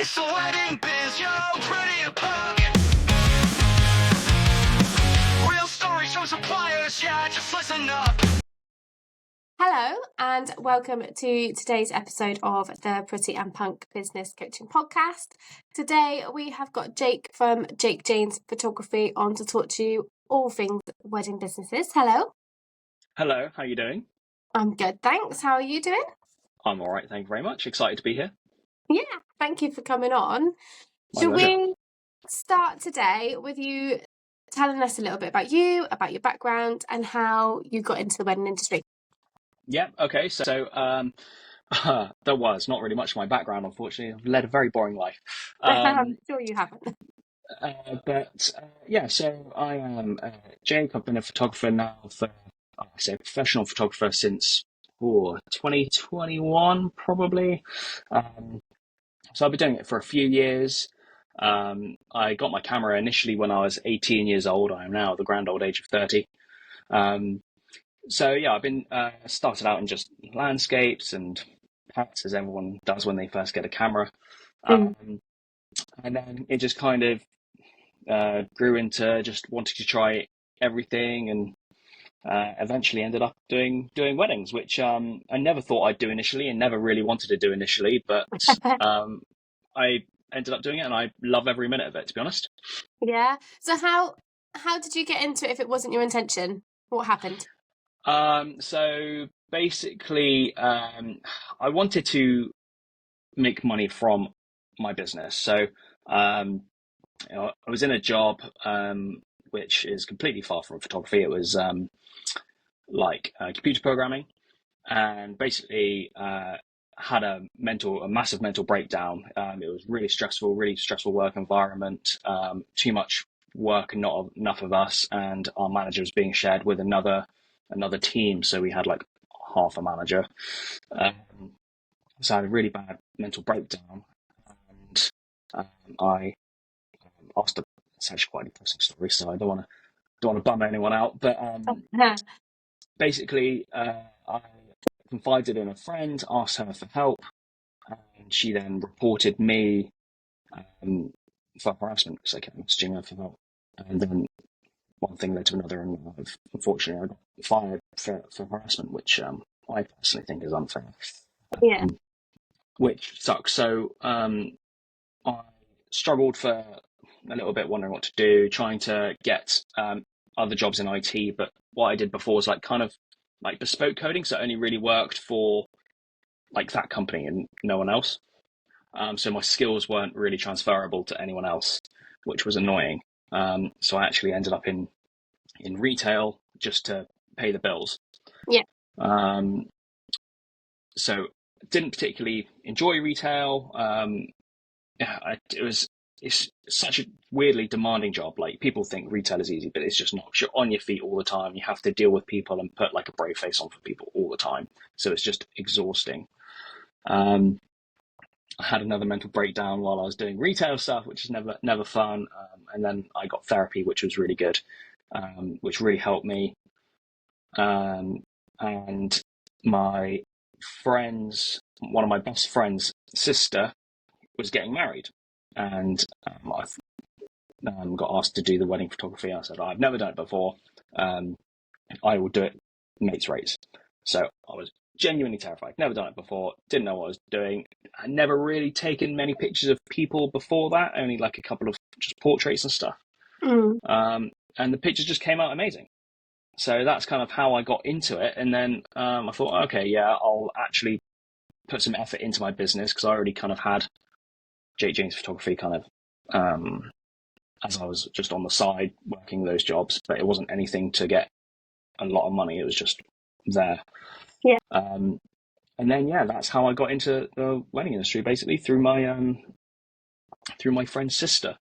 It's the wedding biz, yo, pretty and punk. Real stories from suppliers, yeah, just listen up. Hello and welcome to today's episode of the Pretty and Punk Business Coaching Podcast. Today we have got Jake from Jake Janes Photography on to talk to you all things wedding businesses. Hello. Hello, how are you doing? I'm good, thanks. How are you doing? I'm all right, thank you very much. Excited to be here. Yeah, thank you for coming on. My Should pleasure. we start today with you telling us a little bit about you, about your background and how you got into the wedding industry? Yeah, okay, so there was not really much of my background, unfortunately. I've led a very boring life. I'm sure you haven't. Yeah, so I am Jake. I've been a photographer now for, I say professional photographer since 2021, probably. So I've been doing it for a few years. I got my camera initially when I was 18 years old. I am now at the grand old age of 30. So yeah, I've been started out in just landscapes and pets, as everyone does when they first get a camera. And then it just kind of grew into just wanting to try everything, and eventually ended up doing weddings, which I never thought I'd do initially and never really wanted to do initially, but I ended up doing it and I love every minute of it, to be honest. Yeah. So how did you get into it if it wasn't your intention? What happened? So basically, I wanted to make money from my business. So I was in a job which is completely far from photography. It was like computer programming, and basically had a massive mental breakdown. It was really stressful work environment, too much work and not enough of us, and our manager was being shared with another team, so we had like half a manager. So I had a really bad mental breakdown, and I asked a, it's actually quite a depressing story, so I don't want to bum anyone out, but basically I confided in a friend, asked her for help, and she then reported me for harassment because I kept messaging her for help. And then one thing led to another, and unfortunately I got fired for harassment, which I personally think is unfair. Yeah. Which sucks. So I struggled for a little bit, wondering what to do, trying to get other jobs in IT. But what I did before was like kind of like bespoke coding, so it only really worked for like that company and no one else. So my skills weren't really transferable to anyone else, which was annoying. So I actually ended up in retail just to pay the bills. Yeah. So didn't particularly enjoy retail. It's such a weirdly demanding job. Like, people think retail is easy, but it's just not. You're on your feet all the time. You have to deal with people and put like a brave face on for people all the time. So it's just exhausting. I had another mental breakdown while I was doing retail stuff, which is never fun. And then I got therapy, which was really good, which really helped me. And my one of my best friend's sister was getting married, and I got asked to do the wedding photography. I said, I've never done it before. I will do it mates rates. So I was genuinely terrified. Never done it before. Didn't know what I was doing. I'd never really taken many pictures of people before that. Only like a couple of just portraits and stuff. And the pictures just came out amazing. So that's kind of how I got into it. And then I thought, okay, yeah, I'll actually put some effort into my business, because I already kind of had Jake Janes Photography kind of as I was just on the side working those jobs, but it wasn't anything to get a lot of money. It was just there. Yeah. And then, yeah, that's how I got into the wedding industry, basically through my friend's sister.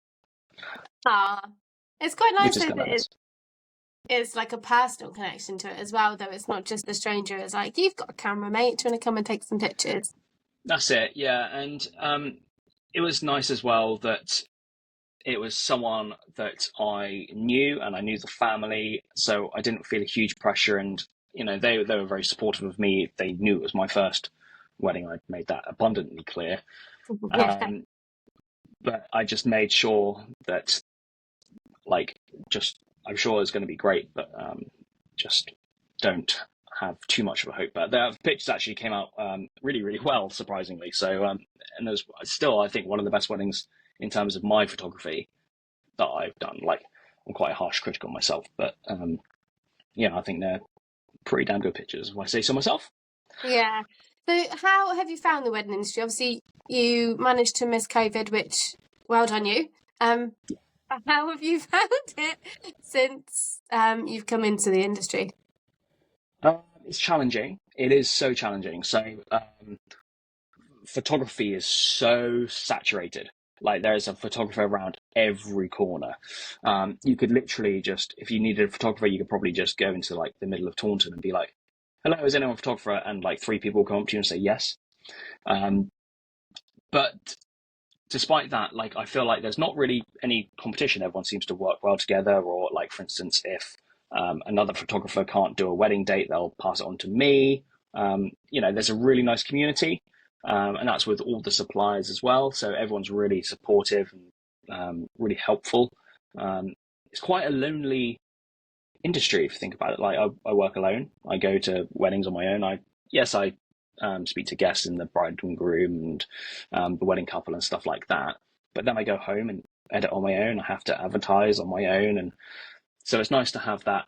It's quite nice Which is that it's like a personal connection to it as well, though. It's not just a stranger. It's like, you've got a camera, mate. Do you want to come and take some pictures? That's it, yeah. And it was nice as well that it was someone that I knew, and I knew the family, so I didn't feel a huge pressure. And they were very supportive of me. They knew it was my first wedding. I made that abundantly clear. Yeah. but I just made sure that, like, just I'm sure it's going to be great, but just don't have too much of a hope. But the pictures actually came out really, really well, surprisingly. So, and it was still, I think, one of the best weddings in terms of my photography that I've done. Like, I'm quite a harsh critic on myself, but yeah, I think they're pretty damn good pictures, if I say so myself. Yeah. So how have you found the wedding industry? Obviously, you managed to miss COVID, which well done you. How have you found it since you've come into the industry? It's challenging. It is so challenging. So photography is so saturated. Like, there's a photographer around every corner. You could literally just, if you needed a photographer, you could probably just go into like the middle of Taunton and be like, "Hello, is anyone a photographer?" And like three people come up to you and say yes. But despite that, like, I feel like there's not really any competition. Everyone seems to work well together. Or like, for instance, if another photographer can't do a wedding date, they'll pass it on to me. There's a really nice community, and that's with all the suppliers as well. So everyone's really supportive and really helpful. It's quite a lonely industry if you think about it. Like, I work alone. I go to weddings on my own. I speak to guests and the bride and groom and the wedding couple and stuff like that. But then I go home and edit on my own. I have to advertise on my own, and so it's nice to have that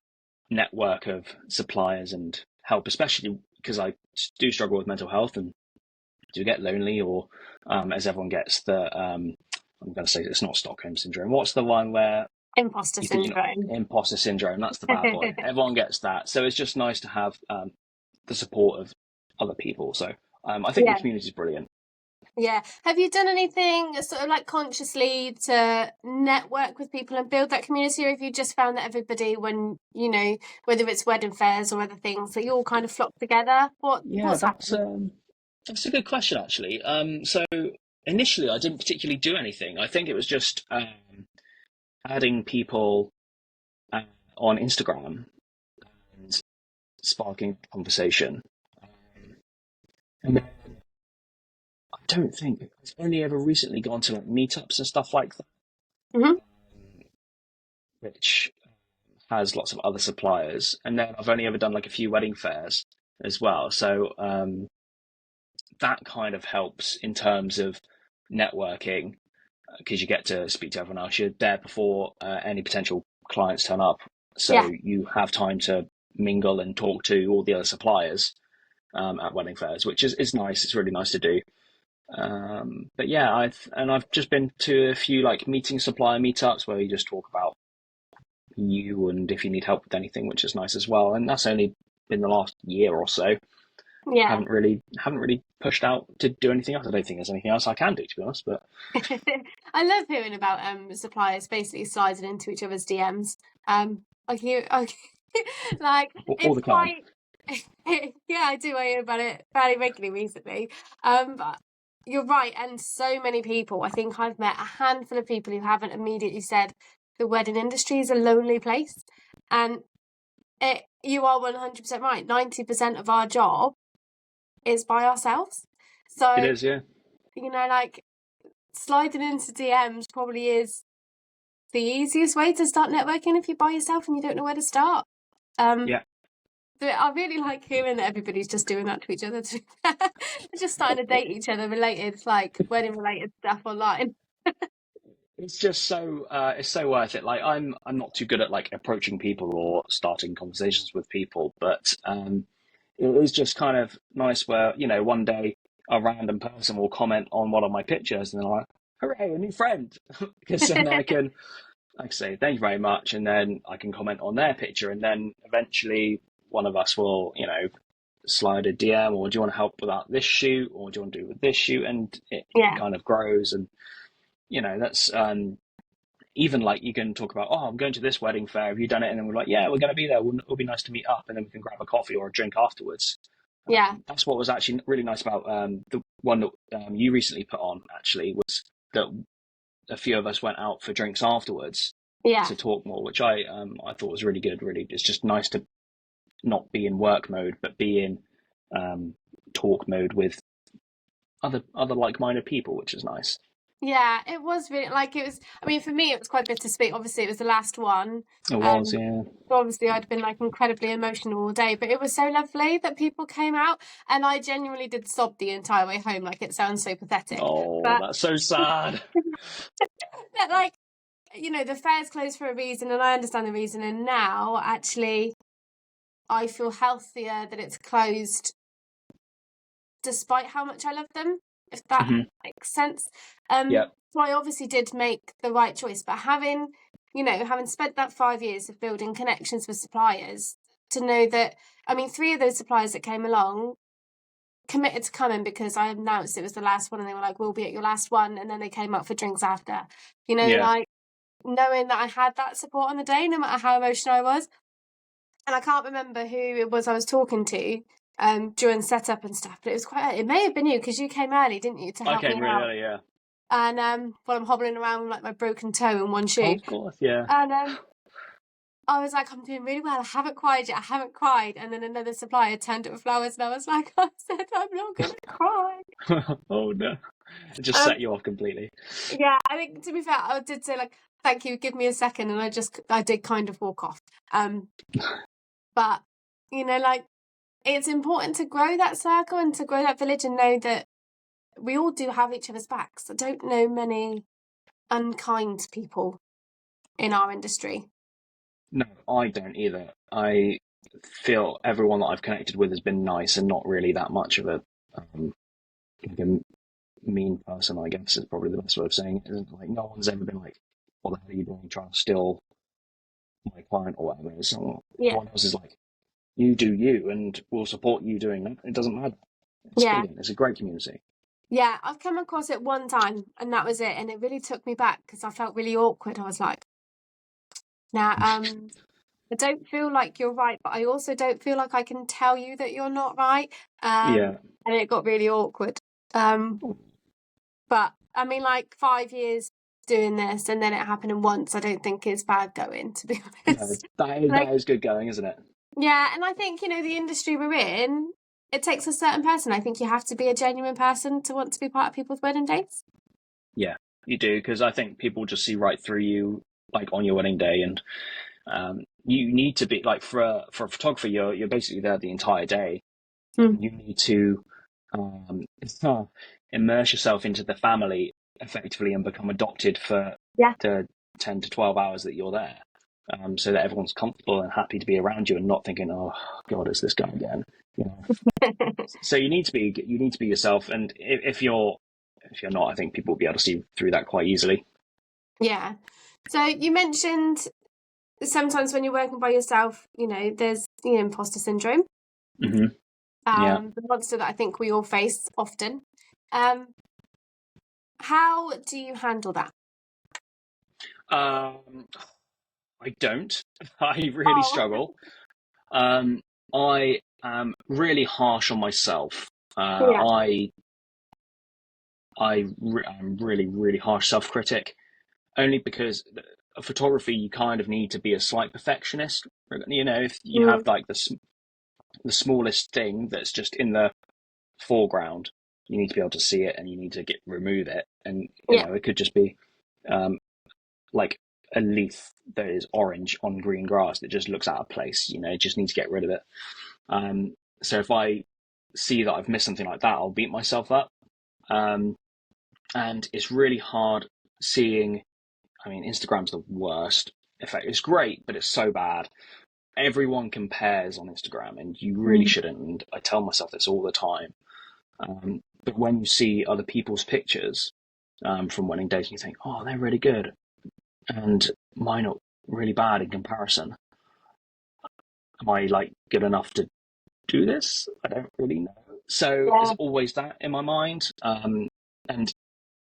network of suppliers and help, especially because I do struggle with mental health and do get lonely, or as everyone gets the I'm going to say it's not Stockholm syndrome. What's the one where Imposter you think syndrome. imposter syndrome? That's the bad boy. Everyone gets that. So it's just nice to have the support of other people. So I think the Yeah. community is brilliant. Yeah. Have you done anything sort of like consciously to network with people and build that community, or have you just found that everybody, when, whether it's wedding fairs or other things, that you all kind of flock together? Yeah, What's happened? that's a good question, actually. So initially, I didn't particularly do anything. I think it was just adding people uh, on Instagram and sparking conversation. And then I don't think I've only ever recently gone to like meetups and stuff like that, Hmm. which has lots of other suppliers. And then I've only ever done like a few wedding fairs as well. So that kind of helps in terms of networking, because you get to speak to everyone else. You're there before any potential clients turn up, so Yeah. you have time to mingle and talk to all the other suppliers at wedding fairs, which is nice. It's really nice to do. But yeah, I've just been to a few like meeting supplier meetups where you just talk about you and if you need help with anything, which is nice as well. And that's only been the last year or so. Yeah. Haven't really pushed out to do anything else. I don't think there's anything else I can do, to be honest. But I love hearing about suppliers basically sliding into each other's DMs. I hear, like, all it's the time. quite. Yeah, I do. I hear about it fairly regularly recently. But you're right, and so many people. I think I've met a handful of people who haven't immediately said the wedding industry is a lonely place, and you are 100% right. 90% of our job is by ourselves. So, It is, yeah. like, sliding into DMs probably is the easiest way to start networking if you're by yourself and you don't know where to start. Yeah. But I really like hearing that everybody's just doing that to each other. They're just starting to date each other related, like wedding related stuff online. It's just so it's so worth it. Like, I'm not too good at like approaching people or starting conversations with people, but it is just kind of nice where, one day a random person will comment on one of my pictures and they're like, "Hooray, a new friend!" Because then I can, like, say thank you very much, and then I can comment on their picture, and then eventually one of us will, slide a DM, or do you want to help without this shoot, or do you want to do with this shoot, and it Yeah. kind of grows. And that's even like you can talk about, "Oh, I'm going to this wedding fair. Have you done it?" And then we're like, "Yeah, we're going to be there. It'll be nice to meet up," and then we can grab a coffee or a drink afterwards. Yeah. That's what was actually really nice about the one that you recently put on. Actually, was that a few of us went out for drinks afterwards Yeah. to talk more, which I thought was really good. Really, it's just nice to not be in work mode, but be in talk mode with other like-minded people, which is nice. Yeah, it was really like it was. I mean, for me, it was quite bittersweet. Obviously, it was the last one. It was, Um, yeah. so obviously, I'd been like incredibly emotional all day, but it was so lovely that people came out, and I genuinely did sob the entire way home. Like it sounds so pathetic, Oh, but that's so sad. but like the fair's closed for a reason, and I understand the reason. And now, actually, I feel healthier that it's closed, despite how much I love them. If that Mhm. makes sense. Yeah. So I obviously did make the right choice, but having spent that 5 years of building connections with suppliers, to know that, I mean, 3 of those suppliers that came along committed to coming because I announced it was the last one, and they were like, "We'll be at your last one," and then they came up for drinks after. Yeah. Like knowing that I had that support on the day, no matter how emotional I was. And I can't remember who it was I was talking to during setup and stuff, but it was it may have been you, because you came early, didn't you, to I help me came really out? early, yeah. And while I'm hobbling around with like my broken toe and one Oh, shoe. of course, yeah. And I was like, I'm doing really well. I haven't cried yet. I haven't cried. And then another supplier turned up with flowers, and I was like, I said, I'm not going to cry. Oh no. It just Um, set you off completely. yeah, I think, to be fair, I did say like, thank you, give me a second. And I did kind of walk off. But, like, it's important to grow that circle and to grow that village, and know that we all do have each other's backs. I don't know many unkind people in our industry. No, I don't either. I feel everyone that I've connected with has been nice and not really that much of like a mean person, I guess is probably the best way of saying it. Isn't like no one's ever been like, what the hell are you doing trying to steal my client or whatever. So Yeah. everyone else is like, you do you and we'll support you doing that. It doesn't matter. It's Yeah. brilliant. It's a great community. Yeah, I've come across it one time, and that was it. And it really took me back because I felt really awkward. I was like, now, I don't feel like you're right, but I also don't feel like I can tell you that you're not right. Yeah. And it got really awkward. But I mean, like 5 years doing this, and then it happening once, I don't think is bad going, to be No, honest. that is good going, isn't it? Yeah, and I think, the industry we're in, it takes a certain person. I think you have to be a genuine person to want to be part of people's wedding dates. Yeah, you do, because I think people just see right through you, like on your wedding day, and you need to be like for a photographer, you're basically there the entire day. You need to immerse yourself into the family effectively and become adopted for the 10 to 12 hours that you're there, so that everyone's comfortable and happy to be around you and not thinking, oh God, it's this guy again. So you need to be yourself, and if you're not, I think people will be able to see through that quite easily. Yeah. So you mentioned sometimes when you're working by yourself, there's imposter syndrome. Mm-hmm. The monster that I think we all face often. How do you handle that? I don't. I really struggle. I am really harsh on myself. I'm really, really harsh self-critic, only because photography, you kind of need to be a slight perfectionist. If you have like the smallest thing that's just in the foreground, you need to be able to see it and you need to remove it. And it could just be like a leaf that is orange on green grass that just looks out of place. Just need to get rid of it. So if I see that I've missed something like that, I'll beat myself up. And it's really hard seeing. I mean, Instagram's the worst. In fact, it's great, but it's so bad. Everyone compares on Instagram, and you really shouldn't. And I tell myself this all the time. But when you see other people's pictures from wedding days, and you think, oh, they're really good, and mine are really bad in comparison. Am I like good enough to do this? I don't really know. So there's always that in my mind. And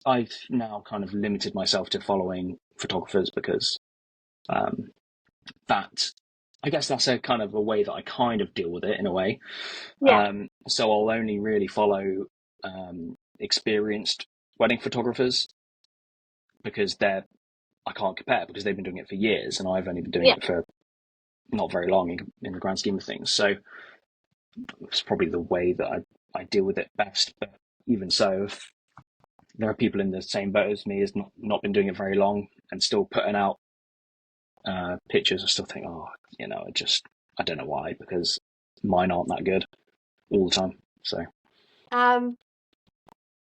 I've now kind of limited myself to following photographers because that, I guess that's a kind of a way that I kind of deal with it in a way. So I'll only really follow experienced wedding photographers because I can't compare because they've been doing it for years and I've only been doing it for not very long in the grand scheme of things. So it's probably the way that I deal with it best. But even so, there are people in the same boat as me, has not been doing it very long and still putting out pictures. I still think, oh, I don't know why, because mine aren't that good all the time. So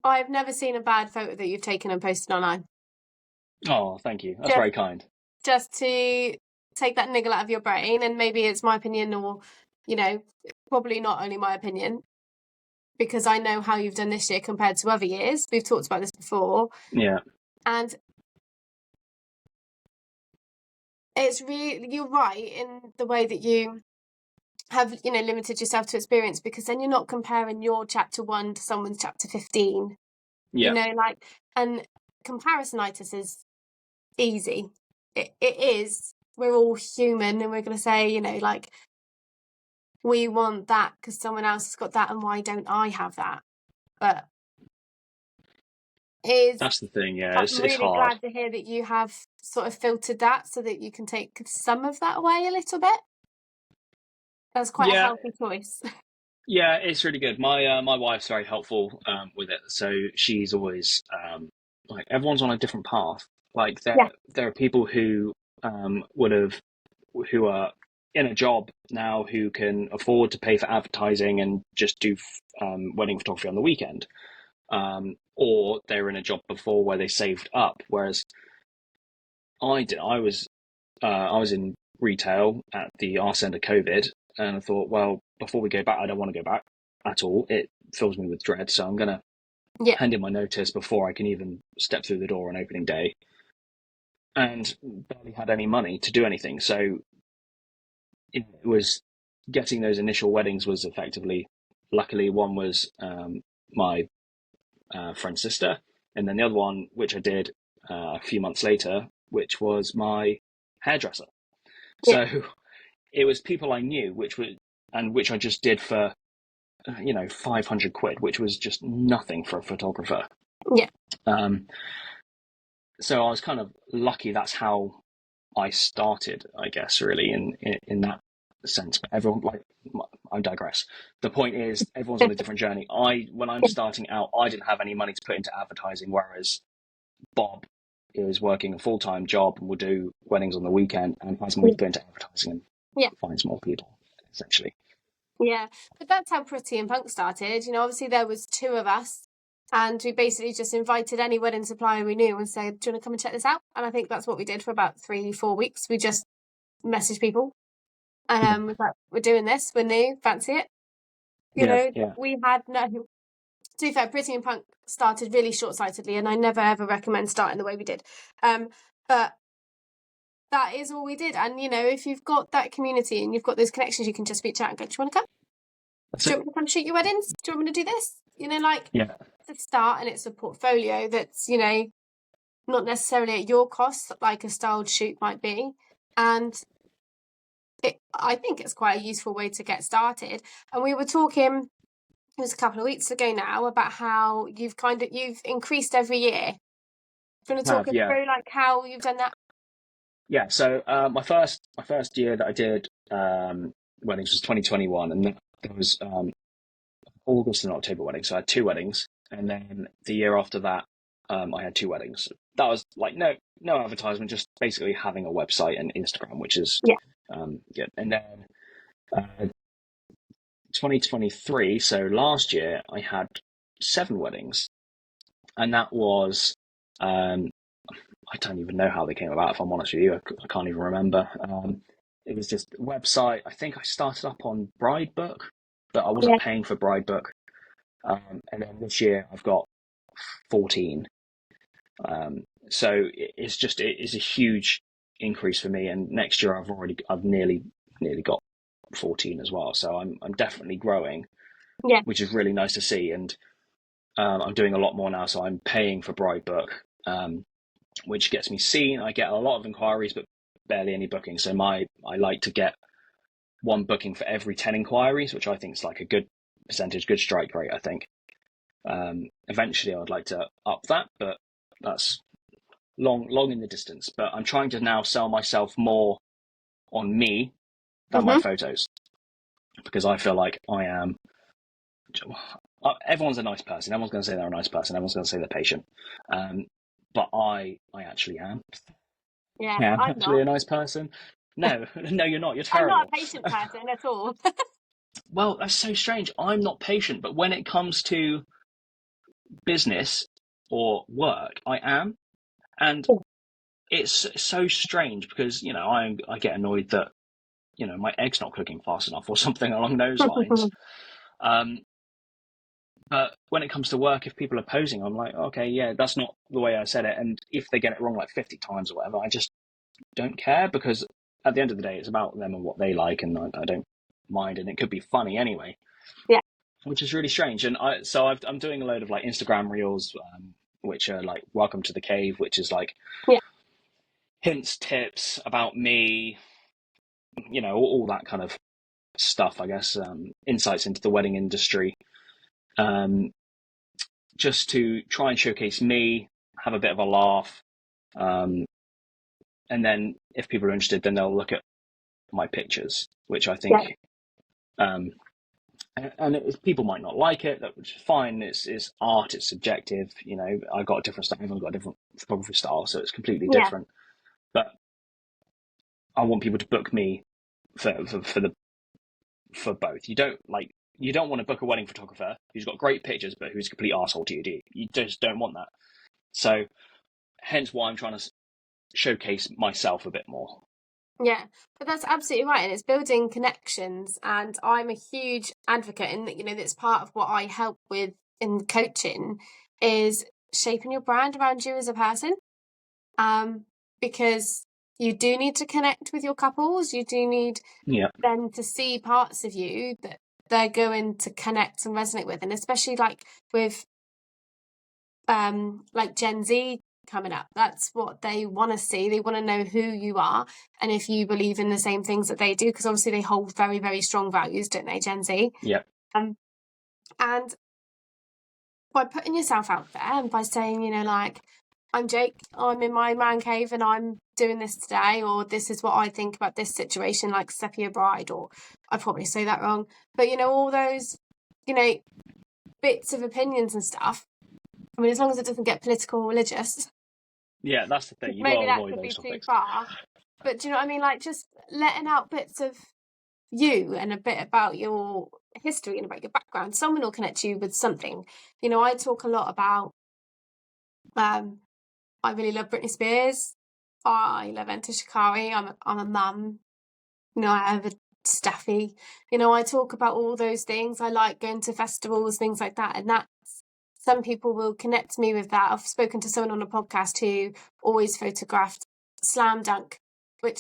I've never seen a bad photo that you've taken and posted online. oh, thank you. That's very kind. Just to take that niggle out of your brain, and maybe it's my opinion, or probably not only my opinion, because I know how you've done this year compared to other years. We've talked about this before. Yeah. And it's really, you're right in the way that you have, limited yourself to experience, because then you're not comparing your chapter 1 to someone's chapter 15. Yeah. And comparisonitis is easy. It is. We're all human, and we're going to say, we want that because someone else has got that, and why don't I have that? But that's the thing. Yeah, I'm it's really hard. glad to hear that you have sort of filtered that so that you can take some of that away a little bit. That's quite a healthy choice. Yeah, it's really good. My wife's very helpful with it. So she's always like, everyone's on a different path. Like there are people who who are in a job now who can afford to pay for advertising and just do wedding photography on the weekend, or they were in a job before where they saved up. Whereas I did. I was in retail at the arse end of COVID, and I thought, well, before we go back, I don't want to go back at all. It fills me with dread, so I'm going to hand in my notice before I can even step through the door on opening day. And barely had any money to do anything. So it was getting those initial weddings was effectively, luckily, one was my friend's sister, and then the other one, which I did a few months later, which was my hairdresser. So it was people I knew, which I just did for 500 quid, which was just nothing for a photographer. Yeah. So I was kind of lucky. That's how I started, I guess, really in that sense. But everyone, I digress. The point is, everyone's on a different journey. When I'm starting out, I didn't have any money to put into advertising, whereas Bob is working a full-time job and will do weddings on the weekend and has money to put into advertising and finds more people, essentially. Yeah, but that's how Pretty and Punk started. Obviously there was 2 of us, and we basically just invited any wedding supplier we knew and said, do you want to come and check this out? And I think that's what we did for about 3-4 weeks. We just messaged people and was like, we're doing this, we're new, fancy it. We had no... To be fair, Pretty and Punk started really short-sightedly, and I never ever recommend starting the way we did. But that is all we did. And, if you've got that community and you've got those connections, you can just reach out and go, do you want to come? Do you want me to come shoot your weddings? Do you want me to do this? It's a start, and it's a portfolio that's, not necessarily at your cost, like a styled shoot might be. And I think it's quite a useful way to get started. And we were talking, it was a couple of weeks ago now, about how you've increased every year. Do you want to talk us through how you've done that? Yeah, so my first year that I did weddings was 2021, and there was August and October weddings. So I had 2 weddings, and then the year after that, I had 2 weddings. That was no advertisement, just basically having a website and Instagram, which is good. And then 2023, so last year, I had 7 weddings, and that was I don't even know how they came about, if I'm honest with you. I can't even remember. It was just a website. I think I started up on Bridebook, but I wasn't paying for Bridebook. And then this year I've got 14. So it is a huge increase for me. And next year I've nearly got 14 as well. So I'm definitely growing, which is really nice to see. And I'm doing a lot more now. So I'm paying for Bridebook, which gets me seen. I get a lot of inquiries, but barely any bookings. So I like to get 1 booking for every 10 inquiries, which I think is like a good percentage, good strike rate, I think. Eventually I'd like to up that, but that's long in the distance. But I'm trying to now sell myself more on me than my photos, because I feel like everyone's a nice person. Everyone's going to say they're a nice person. Everyone's going to say they're patient. But I actually am. Yeah, I am I'm actually a not. nice person. No, no, you're not. You're I'm not terrible. a patient person at all. Well, that's so strange. I'm not patient, but when it comes to business or work, I am. And it's so strange because, I get annoyed that, my egg's not cooking fast enough or something along those lines. Um, but when it comes to work, if people are posing, I'm like, okay, yeah, that's not the way I said it. And if they get it wrong like 50 times or whatever, I just don't care, because at the end of the day, it's about them and what they like, and I don't mind, and it could be funny anyway. Yeah. Which is really strange. And I'm doing a load of like Instagram reels, which are like "Welcome to the Cave," which is like Yeah. hints, tips about me, all that kind of stuff. I guess insights into the wedding industry, just to try and showcase me, have a bit of a laugh, and then if people are interested, then they'll look at my pictures, which I think, and people might not like it, which is fine. It's art, it's subjective. I got a different style, I've got a different photography style, so it's completely different. But I want people to book me for both. You don't want to book a wedding photographer who's got great pictures but who's a complete arsehole to you, do you? You just don't want that. So hence why I'm trying to showcase myself a bit more. Yeah, but that's absolutely right, and it's building connections. And I'm a huge advocate in that, that's part of what I help with in coaching, is shaping your brand around you as a person. Because you do need to connect with your couples. You do need them to see parts of you that they're going to connect and resonate with, and especially like with like Gen Z coming up, that's what they want to see. They want to know who you are and if you believe in the same things that they do, because obviously they hold very, very strong values, don't they, Gen Z? Yeah. And by putting yourself out there and by saying, like, I'm Jake, I'm in my man cave and I'm doing this today, or this is what I think about this situation, like Sepia Bride, or I probably say that wrong, but all those, bits of opinions and stuff. I mean, as long as it doesn't get political or religious. Yeah, that's the thing. Maybe that could be too far. But do you know what I mean? Like, just letting out bits of you and a bit about your history and about your background. Someone will connect you with something. I talk a lot about, I really love Britney Spears. I love Enter Shikari. I'm a mum. I have a Staffy. I talk about all those things. I like going to festivals, things like that. And that's, some people will connect me with that. I've spoken to someone on a podcast who always photographed Slam Dunk,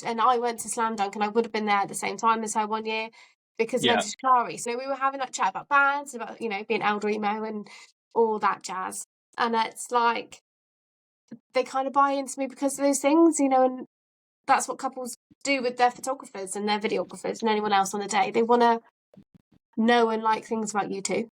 and I went to Slam Dunk and I would have been there at the same time as her one year because of Enter Shikari. So we were having that chat about bands, about, being elder emo and all that jazz. And it's like, they kind of buy into me because of those things, and that's what couples do with their photographers and their videographers and anyone else on the day. They want to know and like things about you too.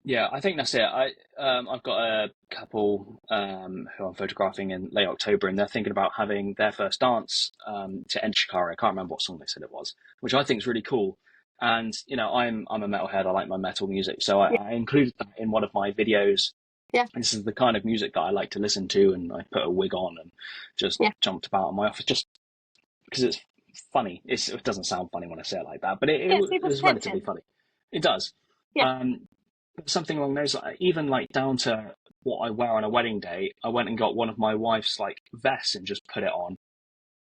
Yeah, I think that's it. I've got a couple who I'm photographing in late October, and they're thinking about having their first dance to Enter Shikari. I can't remember what song they said it was, which I think is really cool. And I'm a metalhead. I like my metal music, so I included that in one of my videos. Yeah, this is the kind of music that I like to listen to, and I put a wig on and just jumped about in my office just because it's funny. It doesn't sound funny when I say it like that, but it was relatively funny. It does. Yeah. Something along those lines, even like down to what I wear on a wedding day. I went and got one of my wife's like vests and just put it on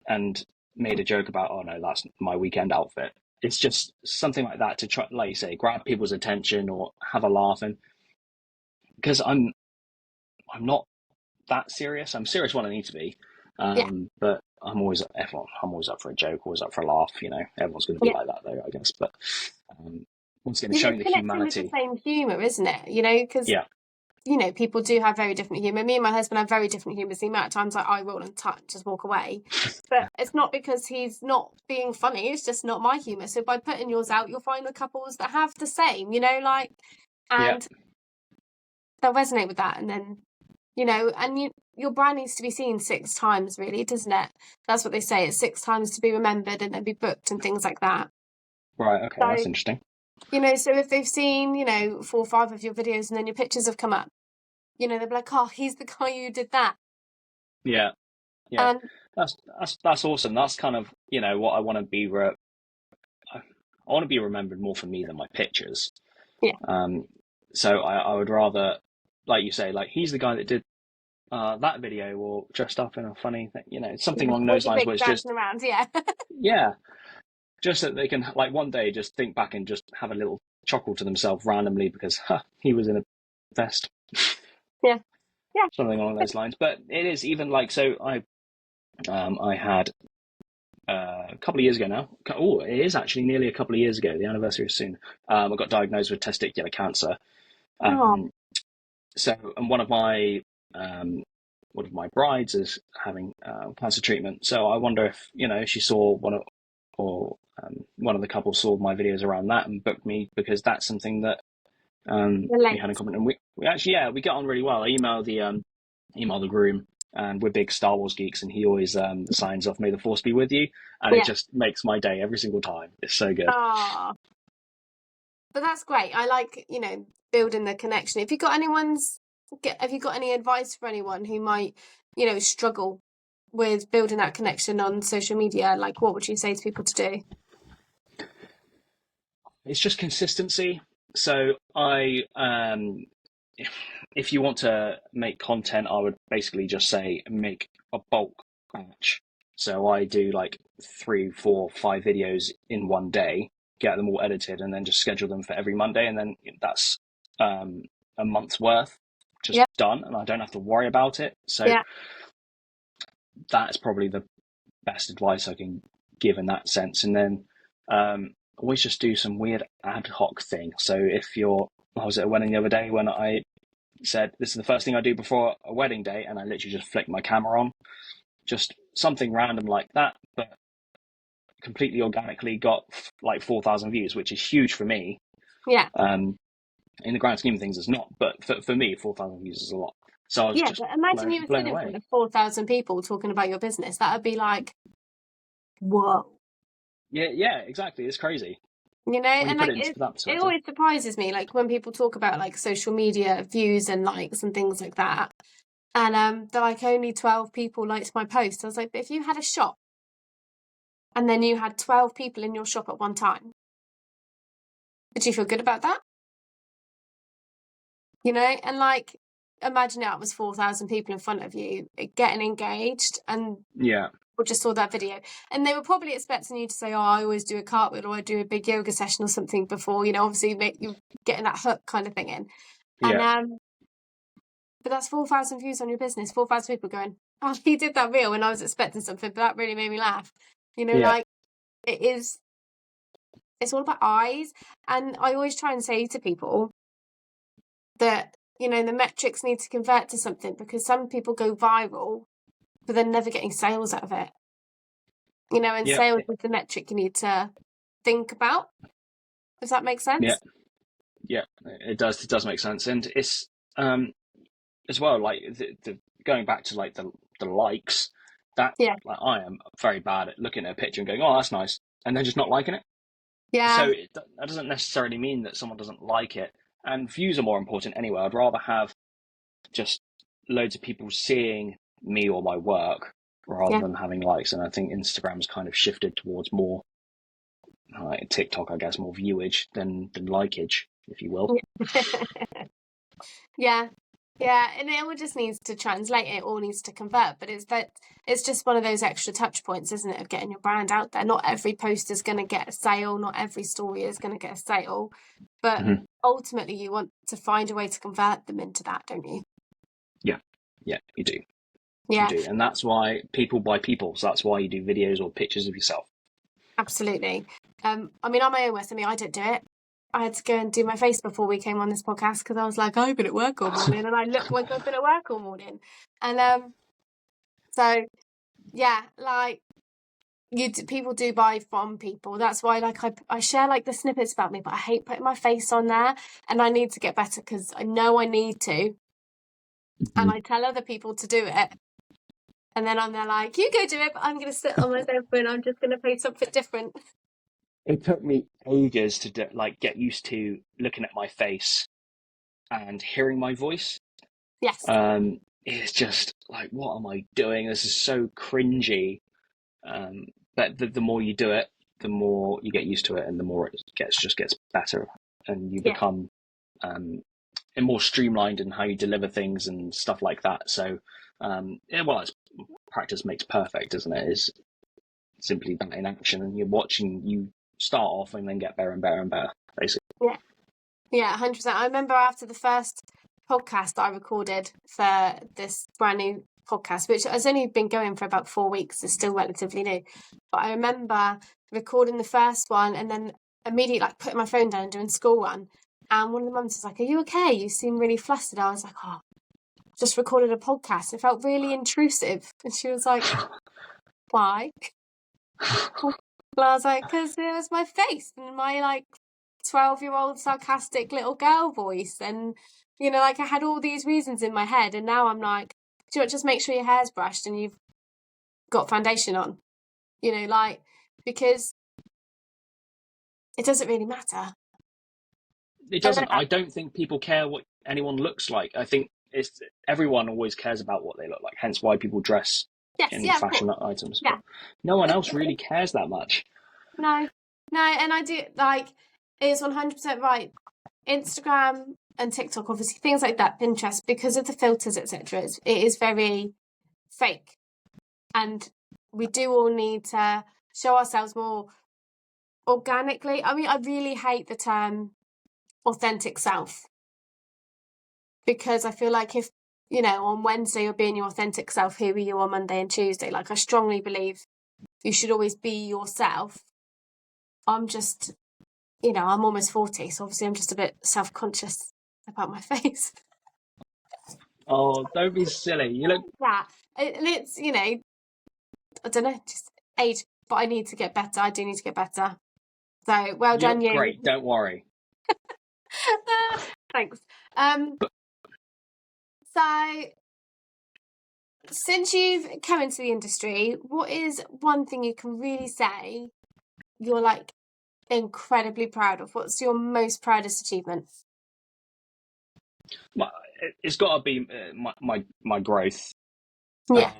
and made a joke about, oh no, that's my weekend outfit. It's just something like that to try, like you say, grab people's attention or have a laugh. And because I'm not that serious. I'm serious when I need to be. But I'm always up for a joke, always up for a laugh. Everyone's going to be like that though, I guess. But once again, showing the humanity. With the same humour, isn't it? Because people do have very different humour. Me and my husband have very different humours. The amount of times I roll and just walk away. But it's not because he's not being funny. It's just not my humour. So by putting yours out, you'll find the couples that have the same, and they'll resonate with that. And then, and your brand needs to be seen 6 times, really, doesn't it? That's what they say. It's 6 times to be remembered and then be booked and things like that. Right. Okay, so, that's interesting. You know, so if they've seen, 4 or 5 of your videos and then your pictures have come up, they'll be like, oh, he's the guy who did that. Yeah, yeah. And That's awesome. That's kind of, what I want to be. I want to be remembered more for me than my pictures. yeah, So I would rather, like you say, like he's the guy that did that video or dressed up in a funny thing, something along with those the lines big where it's just, dancing around, yeah. yeah, just that they can like one day just think back and just have a little chuckle to themselves randomly because he was in a vest, Yeah, yeah. something along those lines. But it is even like, so I had a couple of years ago now. Oh, it is actually nearly a couple of years ago. The anniversary is soon. I got diagnosed with testicular cancer. Oh, So, and one of my brides is having cancer treatment. So I wonder if she saw one of the couples saw my videos around that and booked me because that's something that we had in common. And we actually we get on really well. I email the groom, and we're big Star Wars geeks, and he always signs off "May the Force be with you," and yeah. it just makes my day every single time. It's so good. Oh, but that's great. I like, building the connection. Have you got any advice for anyone who might, struggle with building that connection on social media? Like, what would you say to people to do? It's just consistency. So if you want to make content, I would basically just say make a bulk batch. So I do like 3, 4, 5 videos in one day, get them all edited, and then just schedule them for every Monday, and then that's a month's worth just done, and I don't have to worry about it. So that's probably the best advice I can give in that sense. And then always just do some weird ad hoc thing. So I was at a wedding the other day when I said, this is the first thing I do before a wedding day, and I literally just flicked my camera on. Just something random like that, but completely organically got like 4,000 views, which is huge for me. Yeah. In the grand scheme of things, it's not, but for me, 4,000 views is a lot. So I was just but imagine you were sitting in front of 4,000 people talking about your business. That would be like, whoa. Yeah, exactly. It's crazy. And like it always surprises me, like when people talk about like social media views and likes and things like that, and they're like, only 12 people liked my post. I was like, but if you had a shop and then you had 12 people in your shop at one time, would you feel good about that? And like, imagine it was 4,000 people in front of you getting engaged, and people just saw that video, and they were probably expecting you to say, oh, I always do a cartwheel or I do a big yoga session or something before, obviously you're getting that hook kind of thing in. And but that's 4,000 views on your business, 4,000 people going, oh, he did that reel and I was expecting something, but that really made me laugh. Like it's all about eyes. And I always try and say to people that, the metrics need to convert to something, because some people go viral, but they're never getting sales out of it. And sales is the metric you need to think about. Does that make sense? Yeah, it does. It does make sense. And it's, as well, like the going back to like the likes, that like I am very bad at looking at a picture and going, oh, that's nice, and then just not liking it. Yeah. So that doesn't necessarily mean that someone doesn't like it. And views are more important anyway. I'd rather have just loads of people seeing me or my work rather than having likes. And I think Instagram's kind of shifted towards more like TikTok, I guess, more viewage than likeage, if you will. Yeah, and it all just needs to translate, it all needs to convert, but it's just one of those extra touch points, isn't it, of getting your brand out there. Not every post is going to get a sale, not every story is going to get a sale, but ultimately you want to find a way to convert them into that, don't you? Yeah, you do. Yeah. You do. And that's why people buy people, so that's why you do videos or pictures of yourself. Absolutely. I mean, on my own West, I didn't do it. I had to go and do my face before we came on this podcast, because I was like, I've been at work all morning, and I look like I've been at work all morning. And so yeah, like people do buy from people. That's why like I share like the snippets about me, but I hate putting my face on there, and I need to get better because I know I need to. And I tell other people to do it, and then I'm there like, you go do it, but I'm going to sit on my sofa and I'm just going to play something different. it took me ages to get used to looking at my face and hearing my voice. Yes. It's just like, what am I doing? This is so cringy. But the more you do it, the more you get used to it, and the more it gets better, and you Yeah. become and more streamlined in how you deliver things and stuff like that. So, it's practice makes perfect, isn't it? Is simply that in action, and you're watching you start off and then get better and better and better, basically. Yeah, 100%. I remember after the first podcast that I recorded for this brand new podcast, which has only been going for about 4 weeks, it's still relatively new. But I remember recording the first one and then immediately like putting my phone down and doing school run. And one of the mums was like, "Are you okay? You seem really flustered." I was like, "Oh, just recorded a podcast." It felt really intrusive. And she was like, "Why?" And I was like, "Because it was my face and my like 12-year-old sarcastic little girl voice, and like I had all these reasons in my head, and now I'm like, do you know what, just make sure your hair's brushed and you've got foundation on, like, because it doesn't really matter." It doesn't. I don't think people care what anyone looks like. I think everyone always cares about what they look like. Hence why people dress in fashion items. Yeah. But no one else really cares that much. No, and I do like, it's 100% right. Instagram and TikTok, obviously, things like that, Pinterest, because of the filters, etc., it is very fake, and we do all need to show ourselves more organically. I mean, I really hate the term authentic self, because I feel like if on Wednesday you're being your authentic self, here are you on Monday and Tuesday. Like, I strongly believe you should always be yourself. I'm just, I'm almost 40, so obviously I'm just a bit self-conscious about my face. Oh, don't be silly. You look... Yeah, it's, I don't know, just age, but I need to get better. I do need to get better. So, well done, you. Great, don't worry. Thanks. So, since you've come into the industry, what is one thing you can really say you're like incredibly proud of? What's your most proudest achievement? It's got to be my growth. Yeah.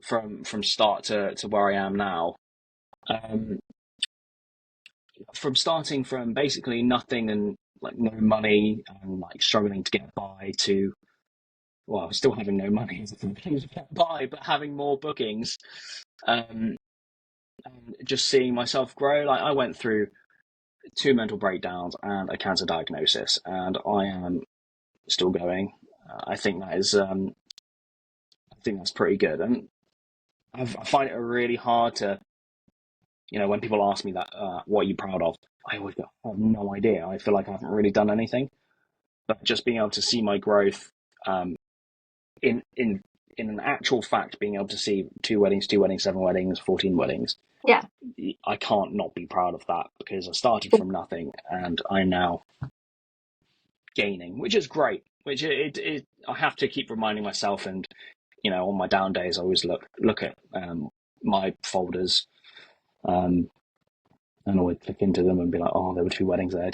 From start to where I am now. From starting from basically nothing and like no money and like struggling to get by to, well, still having no money to get by, but having more bookings, and just seeing myself grow. Like, I went through 2 mental breakdowns and a cancer diagnosis, and I am still going. I think that's pretty good, and I find it really hard to, when people ask me that, what are you proud of? I always go, I have no idea. I feel like I haven't really done anything. But just being able to see my growth, in an actual fact, being able to see 2 weddings, 7 weddings, 14 weddings. Yeah. I can't not be proud of that, because I started from nothing and I'm now gaining, which is great. Which I have to keep reminding myself, and on my down days I always look at my folders, and always click into them and be like, oh, there were 2 weddings there,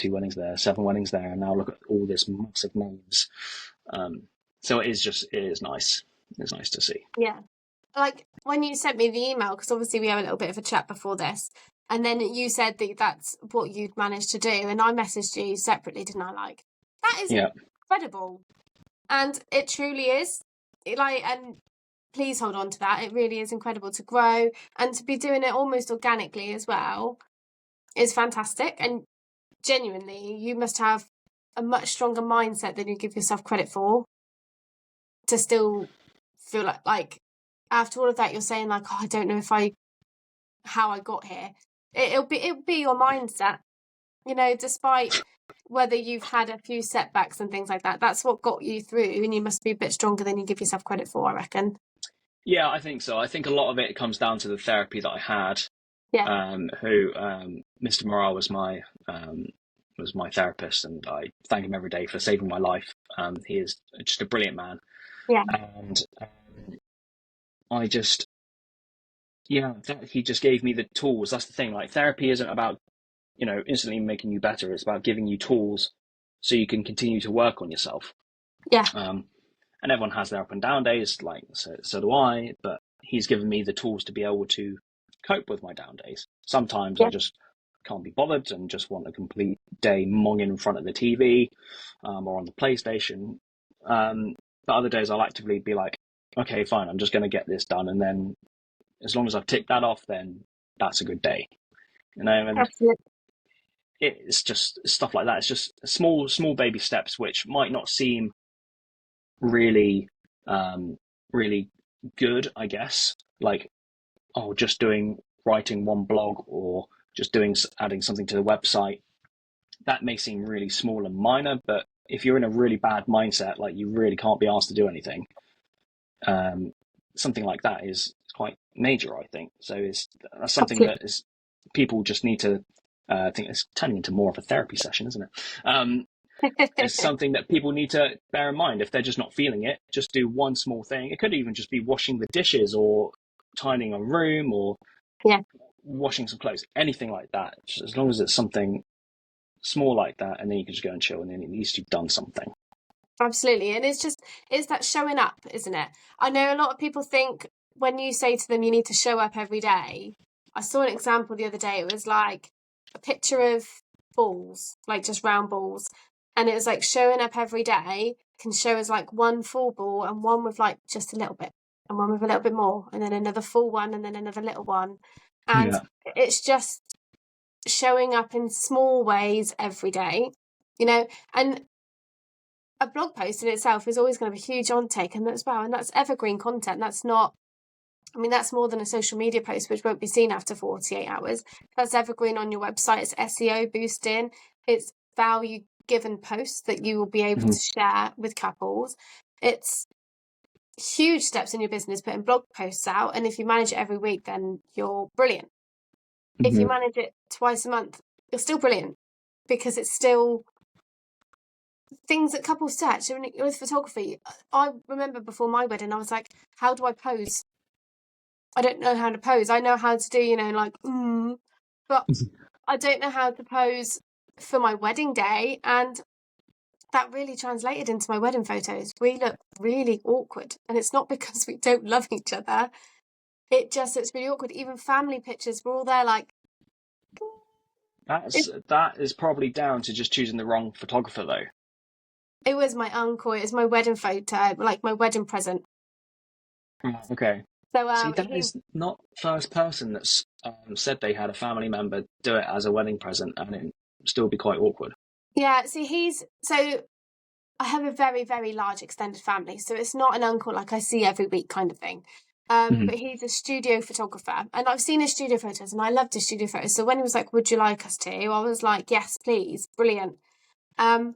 7 weddings there, and now look at all this massive names. So it is nice. It's nice to see. Yeah. Like, when you sent me the email, because obviously we had a little bit of a chat before this, and then you said that that's what you'd managed to do, and I messaged you separately, didn't I? Like, that is incredible. And it truly is. And please hold on to that. It really is incredible to grow, and to be doing it almost organically as well is fantastic. And genuinely, you must have a much stronger mindset than you give yourself credit for, to still feel like after all of that, you're saying like, oh, I don't know how I got here. It'll be your mindset, despite whether you've had a few setbacks and things like that. That's what got you through, and you must be a bit stronger than you give yourself credit for, I reckon. Yeah, I think so. I think a lot of it comes down to the therapy that I had. Yeah. Mr. Morale was my therapist, and I thank him every day for saving my life. He is just a brilliant man. Yeah. And he just gave me the tools. That's the thing. Like, therapy isn't about instantly making you better. It's about giving you tools so you can continue to work on yourself. Yeah. And everyone has their up and down days, like so do I. But he's given me the tools to be able to cope with my down days. Sometimes I just can't be bothered and just want a complete day monging in front of the TV or on the PlayStation. But other days I'll actively be like, okay, fine, I'm just going to get this done, and then as long as I've ticked that off, then that's a good day. And Absolutely. it's just stuff like that. It's just small baby steps which might not seem really really good, I guess, like, oh, just writing one blog or just adding something to the website. That may seem really small and minor, but if you're in a really bad mindset, like you really can't be asked to do anything, something like that is quite major, I think. So that's something that is people just need to I think it's turning into more of a therapy session, isn't it? It's something that people need to bear in mind. If they're just not feeling it, just do one small thing. It could even just be washing the dishes or tidying a room or washing some clothes, anything like that. Just as long as it's something small like that, and then you can just go and chill, and then at least you've done something. Absolutely. And it's that showing up, isn't it? I know a lot of people think when you say to them you need to show up every day. I saw an example the other day. It was like a picture of balls, like just round balls. And it was like showing up every day can show us like one full ball and one with like just a little bit and one with a little bit more and then another full one and then another little one. And it's just showing up in small ways every day, and a blog post in itself is always going to have a huge ontake, and that's evergreen content. That's not, that's more than a social media post, which won't be seen after 48 hours. That's evergreen on your website. It's SEO boosting. It's value given posts that you will be able to share with couples. It's huge steps in your business putting blog posts out. And if you manage it every week, then you're brilliant. If you manage it twice a month, you're still brilliant, because it's still things that couples search. With photography, I remember before my wedding, I was like, how do I pose? I don't know how to pose. I know how to do, but I don't know how to pose for my wedding day. And that really translated into my wedding photos. We look really awkward. And it's not because we don't love each other. It just looks really awkward. Even family pictures, we're all there like... That is probably down to just choosing the wrong photographer, though. It was my uncle. It was my wedding photo, like my wedding present. Okay. So see, that is not first person that's said they had a family member do it as a wedding present, and it still be quite awkward. Yeah, see, I have a very, very large extended family, so it's not an uncle like I see every week kind of thing. But he's a studio photographer, and I've seen his studio photos, and I loved his studio photos. So when he was like, "Would you like us to?" I was like, "Yes, please, brilliant." But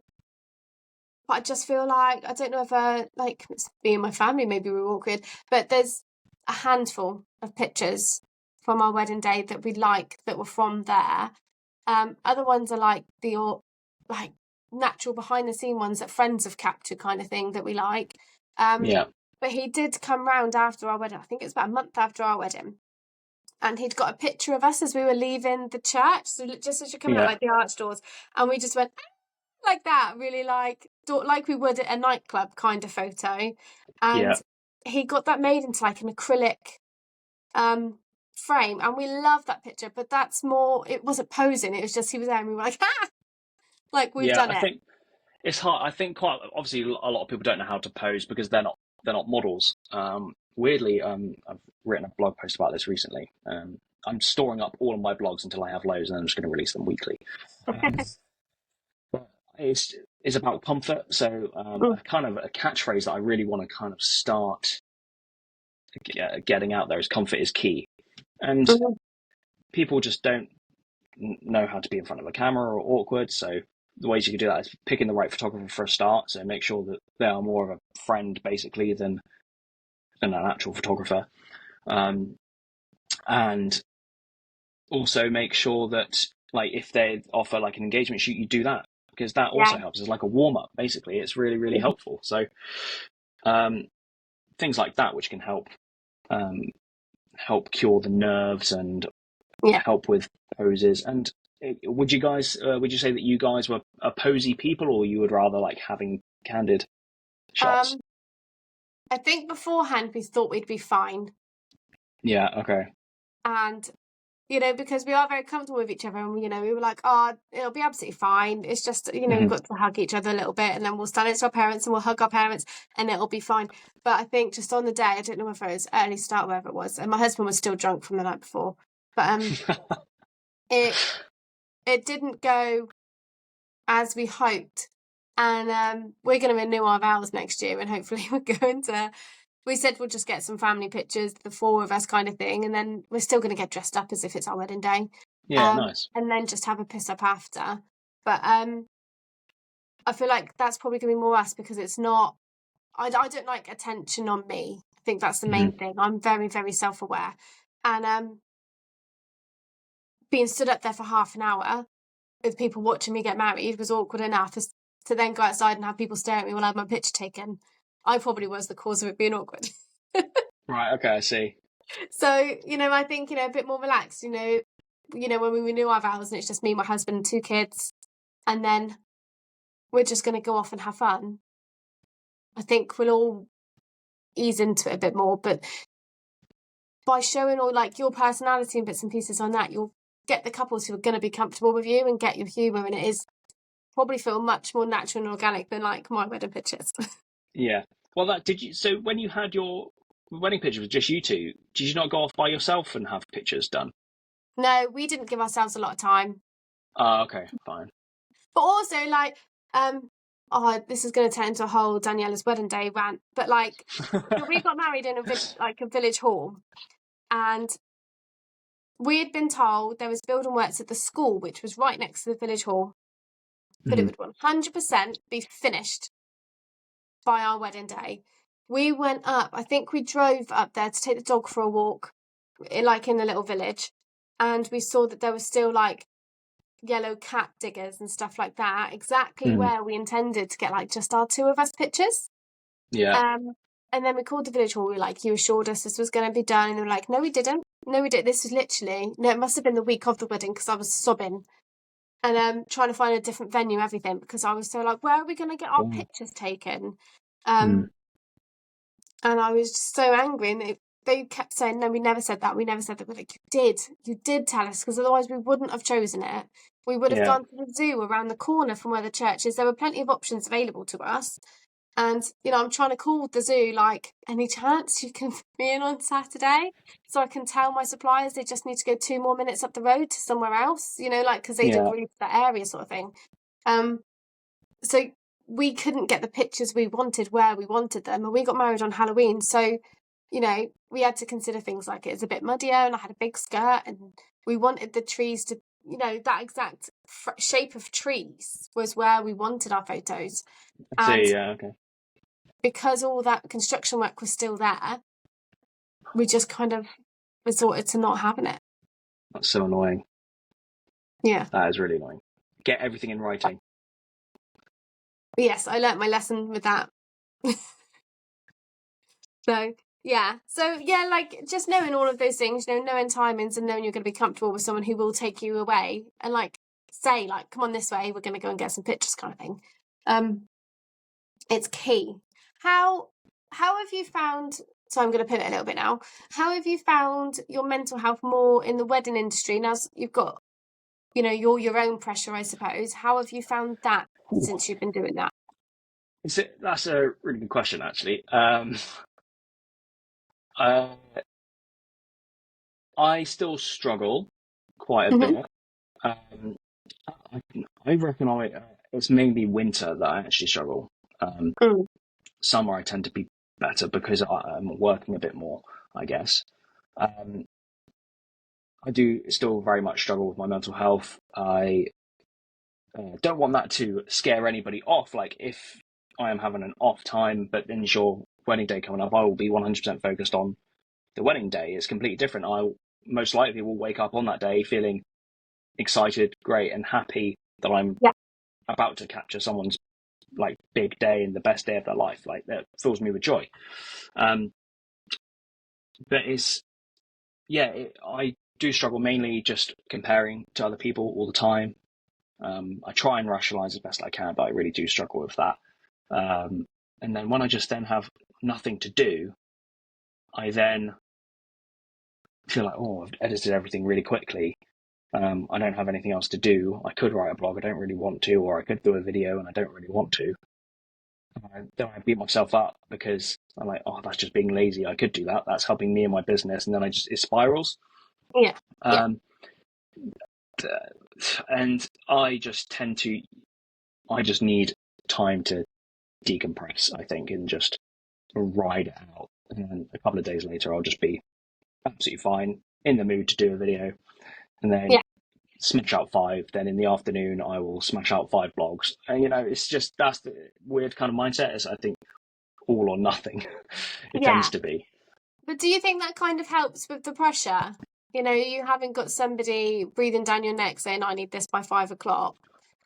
I just feel like, I don't know if like me and my family maybe we're awkward, but there's a handful of pictures from our wedding day that we like that were from there. Other ones are like like natural behind the scene ones that friends have captured kind of thing that we like. But he did come round after our wedding. I think it was about a month after our wedding. And he'd got a picture of us as we were leaving the church. So just as you're coming out like the arch doors. And we just went like that, really like we would at a nightclub kind of photo. And he got that made into like an acrylic frame. And we love that picture. But that's more, it wasn't posing. It was just he was there and we were like, ah! Like we've done it. I think it's hard. I think quite obviously a lot of people don't know how to pose because they're not models. Weirdly, I've written a blog post about this recently. I'm storing up all of my blogs until I have loads, and I'm just going to release them weekly. But it's about comfort. So kind of a catchphrase that I really want to kind of start getting out there is comfort is key, and people just don't know how to be in front of a camera or awkward. So the ways you can do that is picking the right photographer for a start. So make sure that they are more of a friend basically than an actual photographer. And also make sure that like if they offer like an engagement shoot, you do that, because that also helps as like a warm up. Basically, it's really, really helpful. So things like that, which can help cure the nerves and help with poses. And would you say that you guys were a posy people, or you would rather like having candid shots? Um, I think beforehand we thought we'd be fine, Yeah. Okay. and because we are very comfortable with each other, and we were like, oh, it'll be absolutely fine. It's just we've Mhm. got to hug each other a little bit, and then we'll stand next to our parents and we'll hug our parents, and it'll be fine. But I think just on the day, I don't know if it was early start, wherever it was, and my husband was still drunk from the night before, but it it didn't go as we hoped. And we're going to renew our vows next year, and hopefully we said we'll just get some family pictures, the four of us kind of thing, and then we're still going to get dressed up as if it's our wedding day. Yeah. Nice. And then just have a piss up after. But I feel like that's probably going to be more us, because it's not, I don't like attention on me. I think that's the main thing. I'm very, very self-aware. And being stood up there for half an hour with people watching me get married was awkward enough, as to then go outside and have people stare at me while I had my picture taken. I probably was the cause of it being awkward. Right. Okay. I see. So, I think, a bit more relaxed, when we renew our vows and it's just me, my husband, and two kids, and then we're just going to go off and have fun. I think we'll all ease into it a bit more, but by showing all like your personality and bits and pieces on that, you'll get the couples who are going to be comfortable with you and get your humour, and it is probably feel much more natural and organic than like my wedding pictures. Yeah. Well, so when you had your wedding picture with just you two, did you not go off by yourself and have pictures done? No, we didn't give ourselves a lot of time. Okay, fine. But also, like, this is going to turn into a whole Daniela's wedding day rant. But like, we got married in a village hall, and we had been told there was building works at the school, which was right next to the village hall, but it would 100% be finished by our wedding day. We went up. I think we drove up there to take the dog for a walk, like in the little village, and we saw that there was still like yellow cat diggers and stuff like that, exactly where we intended to get like just our two of us pictures. Yeah. And then we called the village hall. We were like, you assured us this was going to be done, and they were like, no, we didn't. No, we did. This was literally, no, it must have been the week of the wedding, because I was sobbing and trying to find a different venue, everything, because I was so like, where are we going to get our pictures taken? And I was just so angry, and they kept saying, no, we never said that. We never said that. We're like, you did tell us, because otherwise we wouldn't have chosen it. We would have gone to the zoo around the corner from where the church is. There were plenty of options available to us. And, I'm trying to call the zoo, like, any chance you can be in on Saturday? So I can tell my suppliers they just need to go 2 more minutes up the road to somewhere else, like, because they didn't agree to that area, sort of thing. So we couldn't get the pictures we wanted where we wanted them, and we got married on Halloween. So, we had to consider things like it's a bit muddier, and I had a big skirt, and we wanted the trees to, that exact shape of trees was where we wanted our photos. I see, yeah, okay. Because all that construction work was still there, we just kind of resorted to not having it. That's so annoying. Yeah. That is really annoying. Get everything in writing. Yes, I learnt my lesson with that. So, like, just knowing all of those things, knowing timings and knowing you're going to be comfortable with someone who will take you away and, like, say, like, come on this way, we're going to go and get some pictures kind of thing. It's key. How have you found, so I'm going to pivot a little bit now, how have you found your mental health more in the wedding industry? Now you've got, your own pressure, I suppose. How have you found that since you've been doing that? That's a really good question, actually. I still struggle quite a bit. I reckon it's mainly winter that I actually struggle. Summer I tend to be better because I'm working a bit more, I guess. I do still very much struggle with my mental health. I don't want that to scare anybody off. Like, if I am having an off time, but then your wedding day coming up, I will be 100% focused on the wedding day. It's completely different. I most likely will wake up on that day feeling excited, great, and happy that I'm about to capture someone's like big day and the best day of their life. Like, that fills me with joy. But I do struggle mainly just comparing to other people all the time. I try and rationalize as best I can, but I really do struggle with that. And then when I just then have nothing to do, I then feel like, oh, I've edited everything really quickly. I don't have anything else to do. I could write a blog, I don't really want to, or I could do a video and I don't really want to. Then I beat myself up because I'm like, oh, that's just being lazy. I could do that. That's helping me in my business. And then it spirals. Yeah. Um, and I just need time to decompress, I think, and just ride it out. And then a couple of days later, I'll just be absolutely fine, in the mood to do a video, and then smash out 5. Then in the afternoon, I will smash out 5 blogs. And, it's just, that's the weird kind of mindset, is I think all or nothing. It tends to be. But do you think that kind of helps with the pressure? You haven't got somebody breathing down your neck saying, I need this by 5 o'clock.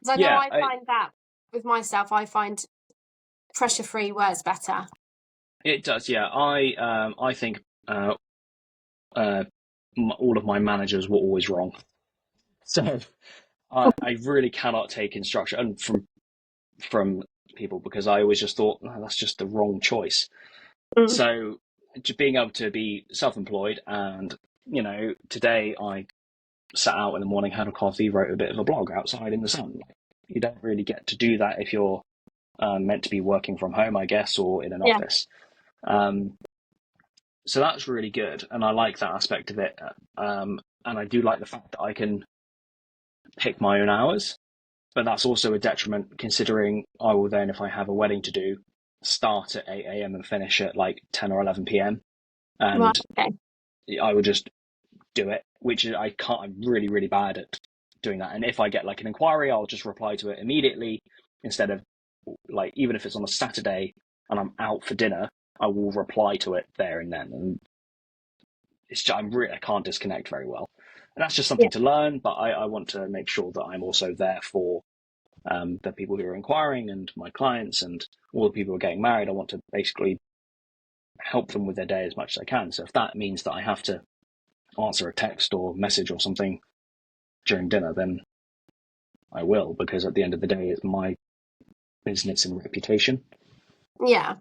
Because I know I find that with myself, I find pressure-free works better. It does, yeah. I think all of my managers were always wrong. So I really cannot take instruction from people, because I always just thought, oh, that's just the wrong choice. So being able to be self-employed, and today I sat out in the morning, had a coffee, wrote a bit of a blog outside in the sun. You don't really get to do that if you're meant to be working from home, I guess, or in an office. So that's really good, and I like that aspect of it. And I do like the fact that I can pick my own hours, but that's also a detriment, considering I will then, if I have a wedding to do, start at 8 a.m. and finish at like 10 or 11 p.m. And I would just do it, which I can't. I'm really, really bad at doing that. And if I get like an inquiry, I'll just reply to it immediately, instead of like, even if it's on a Saturday and I'm out for dinner, I will reply to it there and then. And it's just, I can't disconnect very well. And that's just something to learn, but I want to make sure that I'm also there for the people who are inquiring and my clients and all the people who are getting married. I want to basically help them with their day as much as I can. So if that means that I have to answer a text or message or something during dinner, then I will, because at the end of the day, it's my business and reputation. Yeah.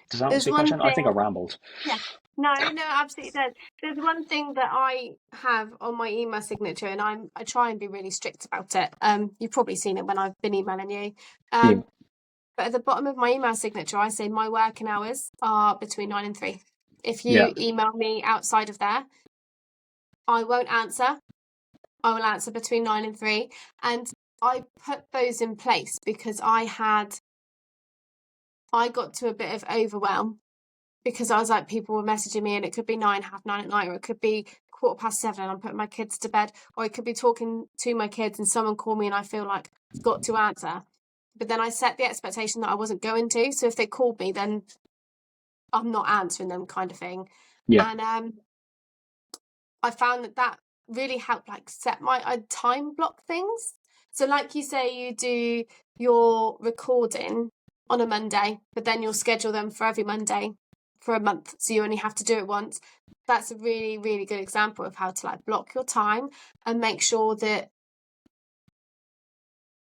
Does that answer your question? I think I rambled. Yeah. No, absolutely does. There's one thing that I have on my email signature, and I try and be really strict about it. You've probably seen it when I've been emailing you. But at the bottom of my email signature, I say my working hours are between 9 and 3. If you email me outside of there, I won't answer. I will answer between 9 and 3. And I put those in place because I got to a bit of overwhelm, because I was like, people were messaging me and it could be 9, half 9 at night, or it could be 7:15 and I'm putting my kids to bed, or it could be talking to my kids and someone called me and I feel like I've got to answer. But then I set the expectation that I wasn't going to. So if they called me, then I'm not answering them, kind of thing. Yeah. And I found that really helped, like, set my time block things. So like you say, you do your recording on a Monday, but then you'll schedule them for every Monday for a month, so you only have to do it once. That's a really, really good example of how to like block your time and make sure that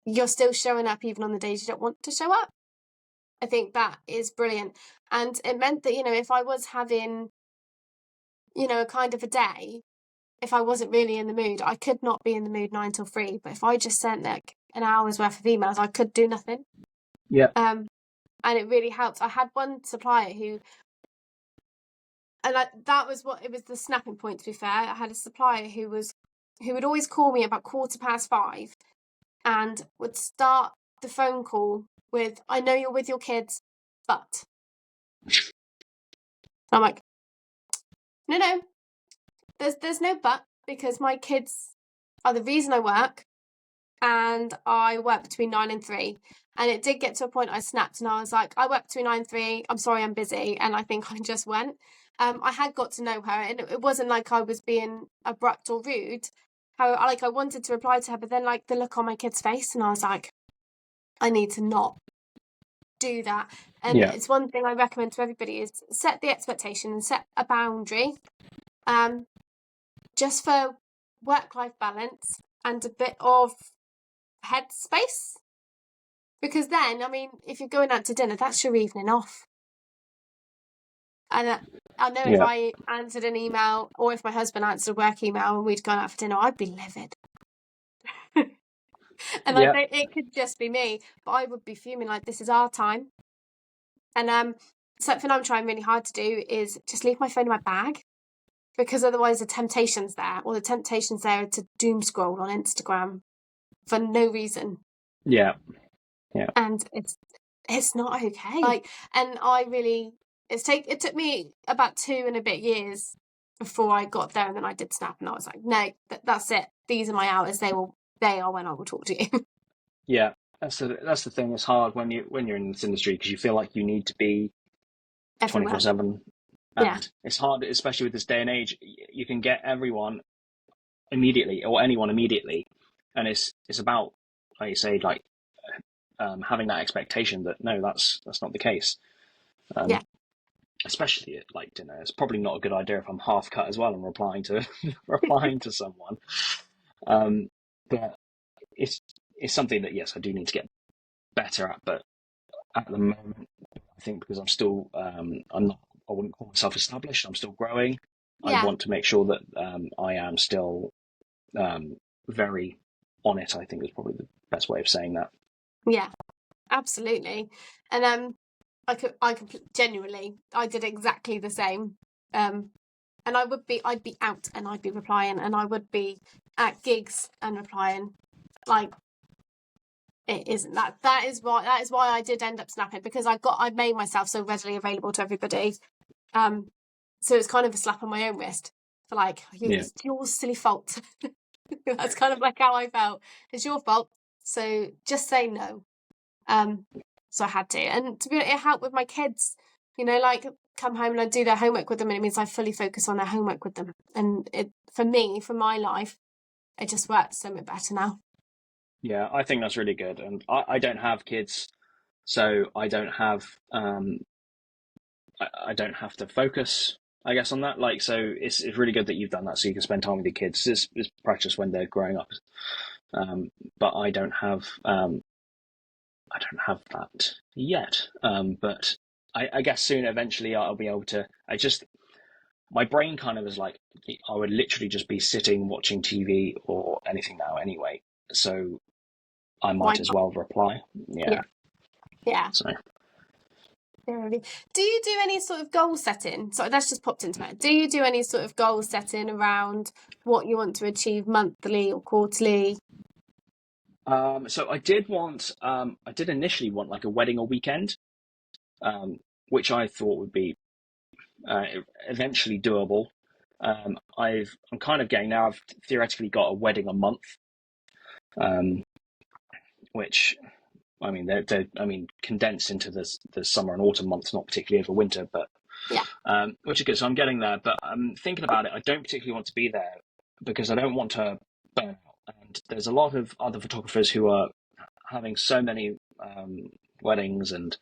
you're still showing up even on the days you don't want to show up. I think that is brilliant. And it meant that, if I was having, a kind of a day, if I wasn't really in the mood, I could not be in the mood 9 till 3. But if I just sent like an hour's worth of emails, I could do nothing. Yeah. And it really helped. I had one supplier who, and that was the snapping point, to be fair. I had a supplier who would always call me about 5:15 and would start the phone call with, I know you're with your kids, but. I'm like, no, there's no but, because my kids are the reason I work, and I work between 9 and 3. And it did get to a point I snapped and I was like, I work between 9 and 3. I'm sorry, I'm busy. And I think I just went. I had got to know her, and it wasn't like I was being abrupt or rude. I wanted to reply to her, but then like the look on my kid's face, and I was like, I need to not do that. And it's one thing I recommend to everybody is set the expectation and set a boundary. just for work-life balance and a bit of headspace. Because then, I mean, if you're going out to dinner, that's your evening off. And I know if Yeah. I answered an email or if my husband answered a work email and we'd gone out for dinner, I'd be livid. And I Yeah. think it could just be me, but I would be fuming like, this is our time. And something I'm trying really hard to do is just leave my phone in my bag, because otherwise the temptation's there, or the temptation's there to doom scroll on Instagram for no reason. Yeah. And it's not okay. Like, and I really, it took me about 2 and a bit years before I got there, and then I did snap, and I was like, no, that's it. These are my hours. They are when I will talk to you. Yeah. That's the thing. It's hard when you're in this industry, because you feel like you need to be Everywhere. 24/7. Yeah. And it's hard, especially with this day and age. You can get everyone immediately, or anyone immediately, and it's about, like you say, like having that expectation that no, that's not the case. Yeah. Especially at like dinner, it's probably not a good idea if I'm half cut as well and replying to someone. But it's something that, yes, I do need to get better at. But at the moment, I think because I'm still I wouldn't call myself established. I'm still growing. I Yeah. want to make sure that I am still very on it, I think is probably the best way of saying that. Yeah, absolutely. And I genuinely, I did exactly the same. And I'd be out and I'd be replying, and I would be at gigs and replying. Like, it isn't that. That is why I did end up snapping, because I made myself so readily available to everybody. So it's kind of a slap on my own wrist for like, it's your silly fault. That's kind of like how I felt. It's your fault. So just say no. So I had to, and to be honest, it helped with my kids. You know, like, come home and I do their homework with them, and it means I fully focus on their homework with them. And it, for me, for my life, it just works so much better now. Yeah, I think that's really good. And I don't have kids, so I don't have I don't have to focus, I guess, on that. Like, so it's really good that you've done that, so you can spend time with your kids. It's precious when they're growing up. But I don't have that yet. But I guess soon, eventually, I'll be able to. My brain kind of is like, I would literally just be sitting watching TV or anything now anyway. So I might as well reply. Yeah. So do you do any sort of goal setting? Sorry, that's just popped into my head. Do you do any sort of goal setting around what you want to achieve monthly or quarterly? So I did initially want like a wedding or weekend, which I thought would be eventually doable. I'm kind of getting now. I've theoretically got a wedding a month, which, I mean, they're condensed into the summer and autumn months, not particularly over winter, but which is good. So I'm getting there, but I'm thinking about it. I don't particularly want to be there because I don't want to burn out. And there's a lot of other photographers who are having so many weddings and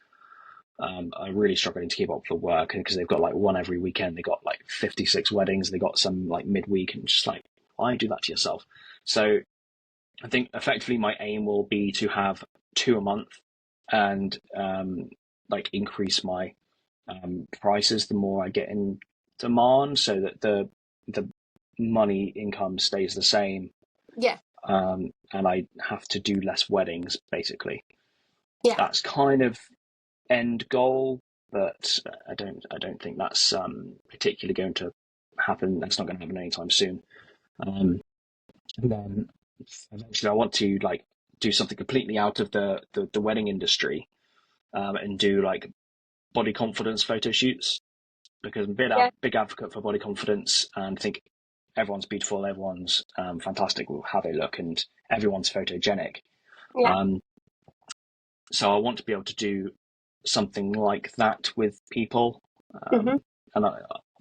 are really struggling to keep up with work, because they've got like one every weekend. They got like 56 weddings. They got some like midweek, and just like, why do that to yourself? So I think effectively my aim will be to have 2 a month, and like increase my prices the more I get in demand, so that the money income stays the same. Yeah. And I have to do less weddings, basically. Yeah. That's kind of end goal, but I don't think that's particularly going to happen. That's not going to happen anytime soon. And then eventually I want to like do something completely out of the wedding industry, and do like body confidence photo shoots, because I'm a big advocate for body confidence, and think everyone's beautiful, everyone's fantastic with how they look, and everyone's photogenic. So I want to be able to do something like that with people, and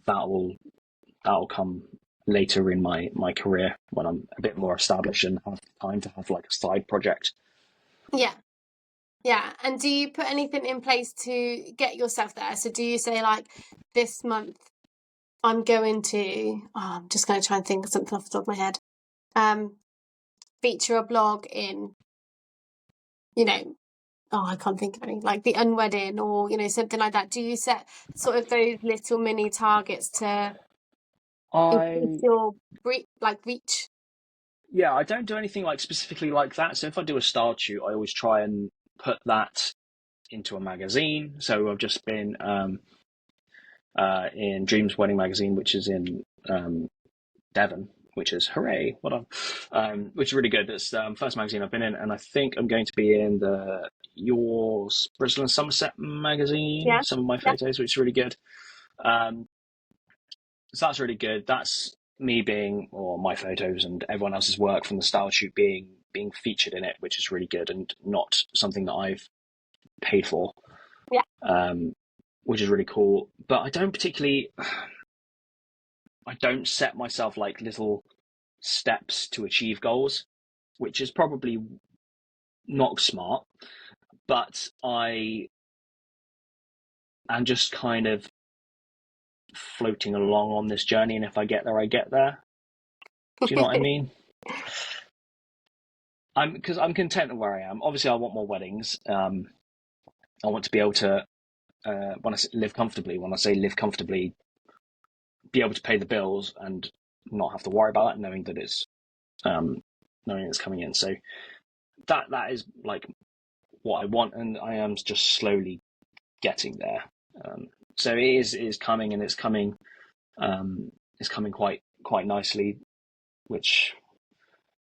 that'll come later in my career, when I'm a bit more established and have time to have like a side project. Yeah. And do you put anything in place to get yourself there? So do you say like, this month I'm going to, I'm just going to try and think of something off the top of my head. Feature a blog in, I can't think of any, like the Unwedding or, something like that. Do you set sort of those little mini targets to increase your reach? Yeah, I don't do anything like specifically like that. So if I do a style shoot, I always try and put that into a magazine. So I've just been in Dreams Wedding Magazine, which is in Devon, which is hooray, well done, which is really good. It's the first magazine I've been in, and I think I'm going to be in the Yours Bristol and Somerset magazine, Yeah. some of my photos, which is really good. So that's really good. That's me being, or my photos and everyone else's work from the style shoot being featured in it, which is really good and not something that I've paid for. Yeah. Which is really cool. But I don't set myself like little steps to achieve goals, which is probably not smart, but I am just kind of floating along on this journey, and if I get there, I get there. Do you know what I mean? Because I'm content with where I am. Obviously, I want more weddings. I want to be able to, when I say live comfortably, be able to pay the bills and not have to worry about it, knowing that it's coming in. So that is like what I want, and I am just slowly getting there. So it is coming, and it's coming quite nicely, which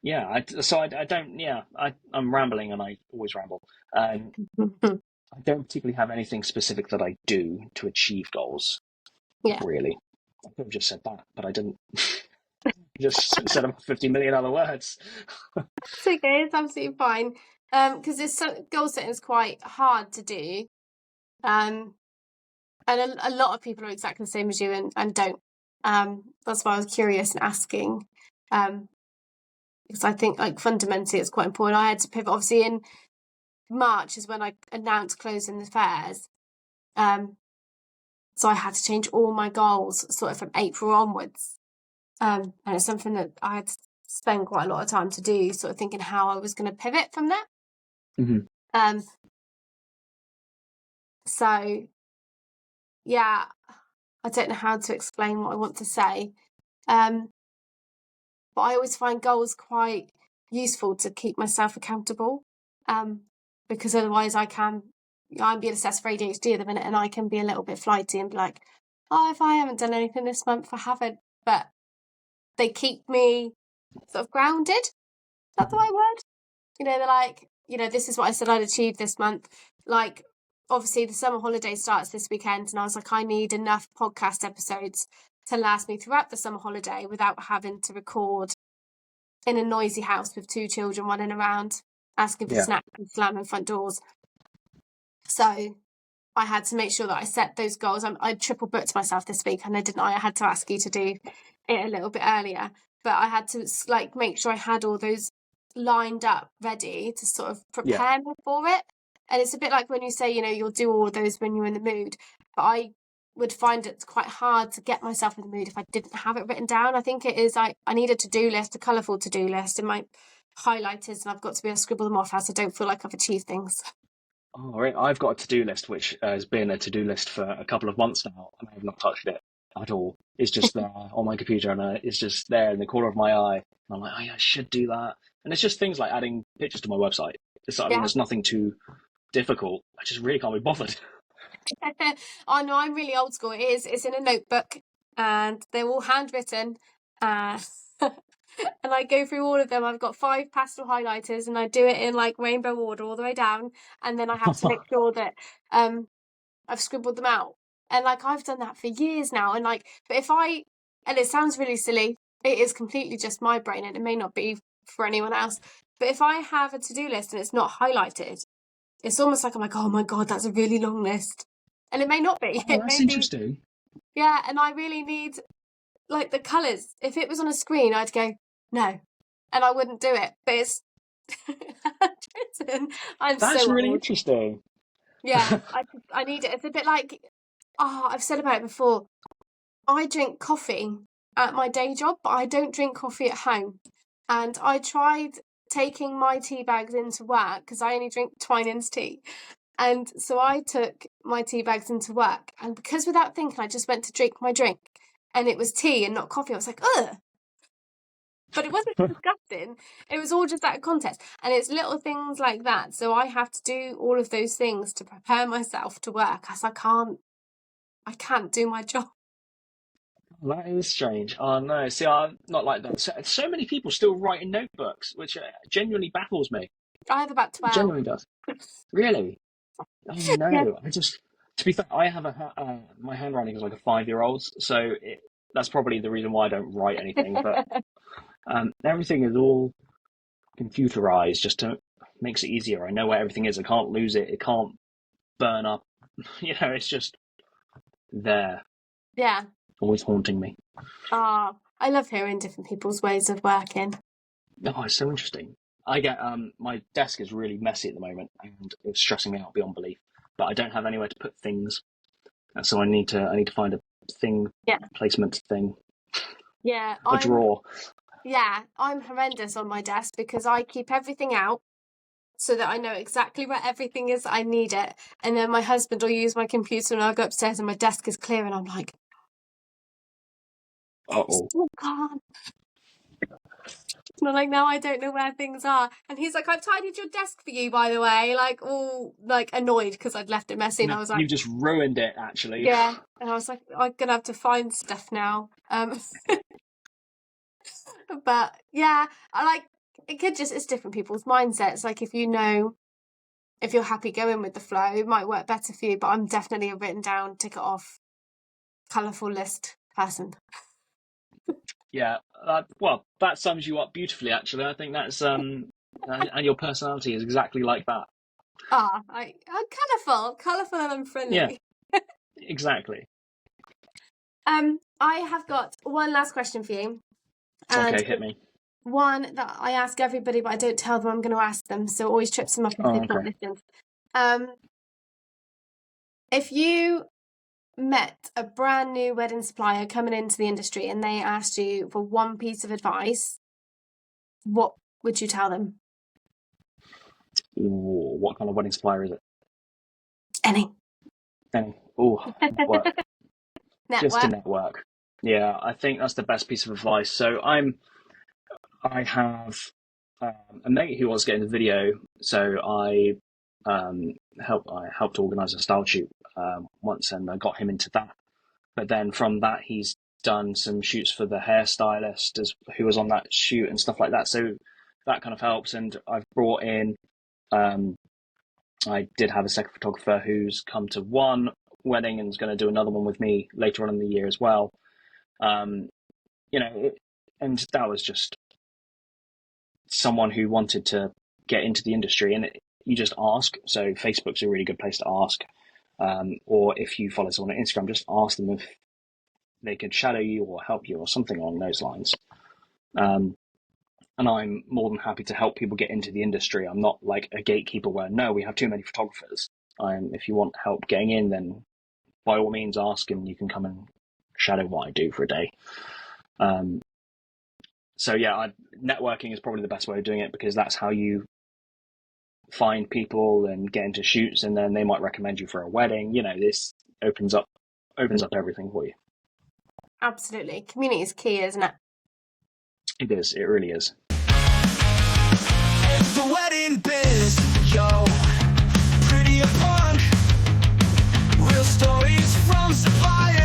I'm rambling, and I always ramble. I don't particularly have anything specific that I do to achieve goals. Yeah. Really. I could have just said that, but I didn't. Just said about 50 million other words. It's okay, it's absolutely fine. Because goal setting is quite hard to do. And a lot of people are exactly the same as you and don't. That's why I was curious and asking. Because I think like fundamentally it's quite important. I had to pivot. Obviously in March is when I announced closing the fairs. So I had to change all my goals sort of from April onwards. And it's something that I had to spend quite a lot of time to do, sort of thinking how I was going to pivot from that. Mm-hmm. So yeah, I don't know how to explain what I want to say. But I always find goals quite useful to keep myself accountable. Because otherwise I'm being assessed for ADHD at the minute, and I can be a little bit flighty and be like, oh, if I haven't done anything this month, I haven't. But they keep me sort of grounded. Is that the right word? They're like, this is what I said I'd achieve this month. Like, obviously the summer holiday starts this weekend, and I was like, I need enough podcast episodes to last me throughout the summer holiday without having to record in a noisy house with 2 children running around asking for snacks and slamming front doors. So I had to make sure that I set those goals. I triple booked myself this week, and I had to ask you to do it a little bit earlier, but I had to like make sure I had all those lined up ready to sort of prepare me for it. And it's a bit like when you say, you'll do all of those when you're in the mood, but I would find it quite hard to get myself in the mood if I didn't have it written down. I think it is I need a to-do list, a colourful to-do list in my highlighters, and I've got to be able to scribble them off as I don't feel like I've achieved things. Oh, right. I've got a to-do list, which has been a to-do list for a couple of months now, and I have not touched it at all. It's just there on my computer, and it's just there in the corner of my eye. And I'm like, oh yeah, I should do that. And it's just things like adding pictures to my website. There's nothing too difficult. I just really can't be bothered. Oh no, I'm really old school. It's in a notebook, and they're all handwritten. And I go through all of them. I've got 5 pastel highlighters, and I do it in like rainbow order all the way down. And then I have to make sure that I've scribbled them out. And like I've done that for years now. And like, but and it sounds really silly, it is completely just my brain, and it may not be for anyone else. But if I have a to-do list and it's not highlighted, it's almost like I'm like, oh my God, that's a really long list. And it may not be. Oh, that's interesting. Yeah, and I really need like the colours. If it was on a screen, I'd go, no. And I wouldn't do it. But it's handwritten. That's so really interesting. Yeah, I need it. It's a bit like, I've said about it before. I drink coffee at my day job, but I don't drink coffee at home. And I tried taking my tea bags into work because I only drink Twinings tea. And so I took my tea bags into work, and because without thinking, I just went to drink my drink, and it was tea and not coffee. I was like, ugh. But it wasn't disgusting. It was all just out of context. And it's little things like that. So I have to do all of those things to prepare myself to work, as I can't do my job. That is strange. Oh no, see, I'm not like that. So many people still write in notebooks, which genuinely baffles me. I have about 12. Genuinely does. Really? Oh no, Yeah. to be fair, I have my handwriting is like a 5-year-old's, so that's probably the reason why I don't write anything. But everything is all computerized just to makes it easier. I know where everything is. I can't lose it. It can't burn up. It's just there, Yeah. always haunting me. I love hearing different people's ways of working. Oh, it's so interesting. I get my desk is really messy at the moment, and it's stressing me out beyond belief. But I don't have anywhere to put things, so I need to find a thing placement thing. Yeah. A drawer. Yeah, I'm horrendous on my desk because I keep everything out so that I know exactly where everything is that I need it. And then my husband will use my computer and I'll go upstairs and my desk is clear and I'm like, Uh-oh. oh God. And I'm like, now I don't know where things are. And he's like, I've tidied your desk for you, by the way. Like, all like annoyed because I'd left it messy. And I was like, you've just ruined it, actually. yeah. And I was like, I'm going to have to find stuff now. But yeah, I like, it's different people's mindsets. Like if you're happy going with the flow, it might work better for you. But I'm definitely a written down, tick it off, colourful list person. Yeah, well, that sums you up beautifully, actually. I think that's and your personality is exactly like that. I'm colourful and I'm friendly. Yeah, exactly. I have got one last question for you. And okay, hit me. One that I ask everybody, but I don't tell them I'm going to ask them, so it always trips them up if they've not listened. If you met a brand new wedding supplier coming into the industry and they asked you for one piece of advice, what would you tell them? Ooh, what kind of wedding supplier is it? Any. Oh, network. Network. Just to network. Yeah, I think that's the best piece of advice. So I have a mate who wants to get into video, so I helped organise a style shoot once, and I got him into that. But then from that, he's done some shoots for the hairstylist who was on that shoot and stuff like that. So that kind of helps. And I've brought in, I did have a second photographer who's come to one wedding and is going to do another one with me later on in the year as well. And that was just someone who wanted to get into the industry, and you just ask. So Facebook's a really good place to ask, or if you follow someone on Instagram, just ask them if they could shadow you or help you or something along those lines. And I'm more than happy to help people get into the industry. I'm not like a gatekeeper where, no, we have too many photographers. If you want help getting in, then by all means ask, and you can come and shadow what I do for a day. So yeah, networking is probably the best way of doing it, because that's how you find people and get into shoots, and then they might recommend you for a wedding. This opens up everything for you. Absolutely. Community is key, isn't it? It is. It really is. The wedding biz, yo, pretty punk. Real stories from Sapphire.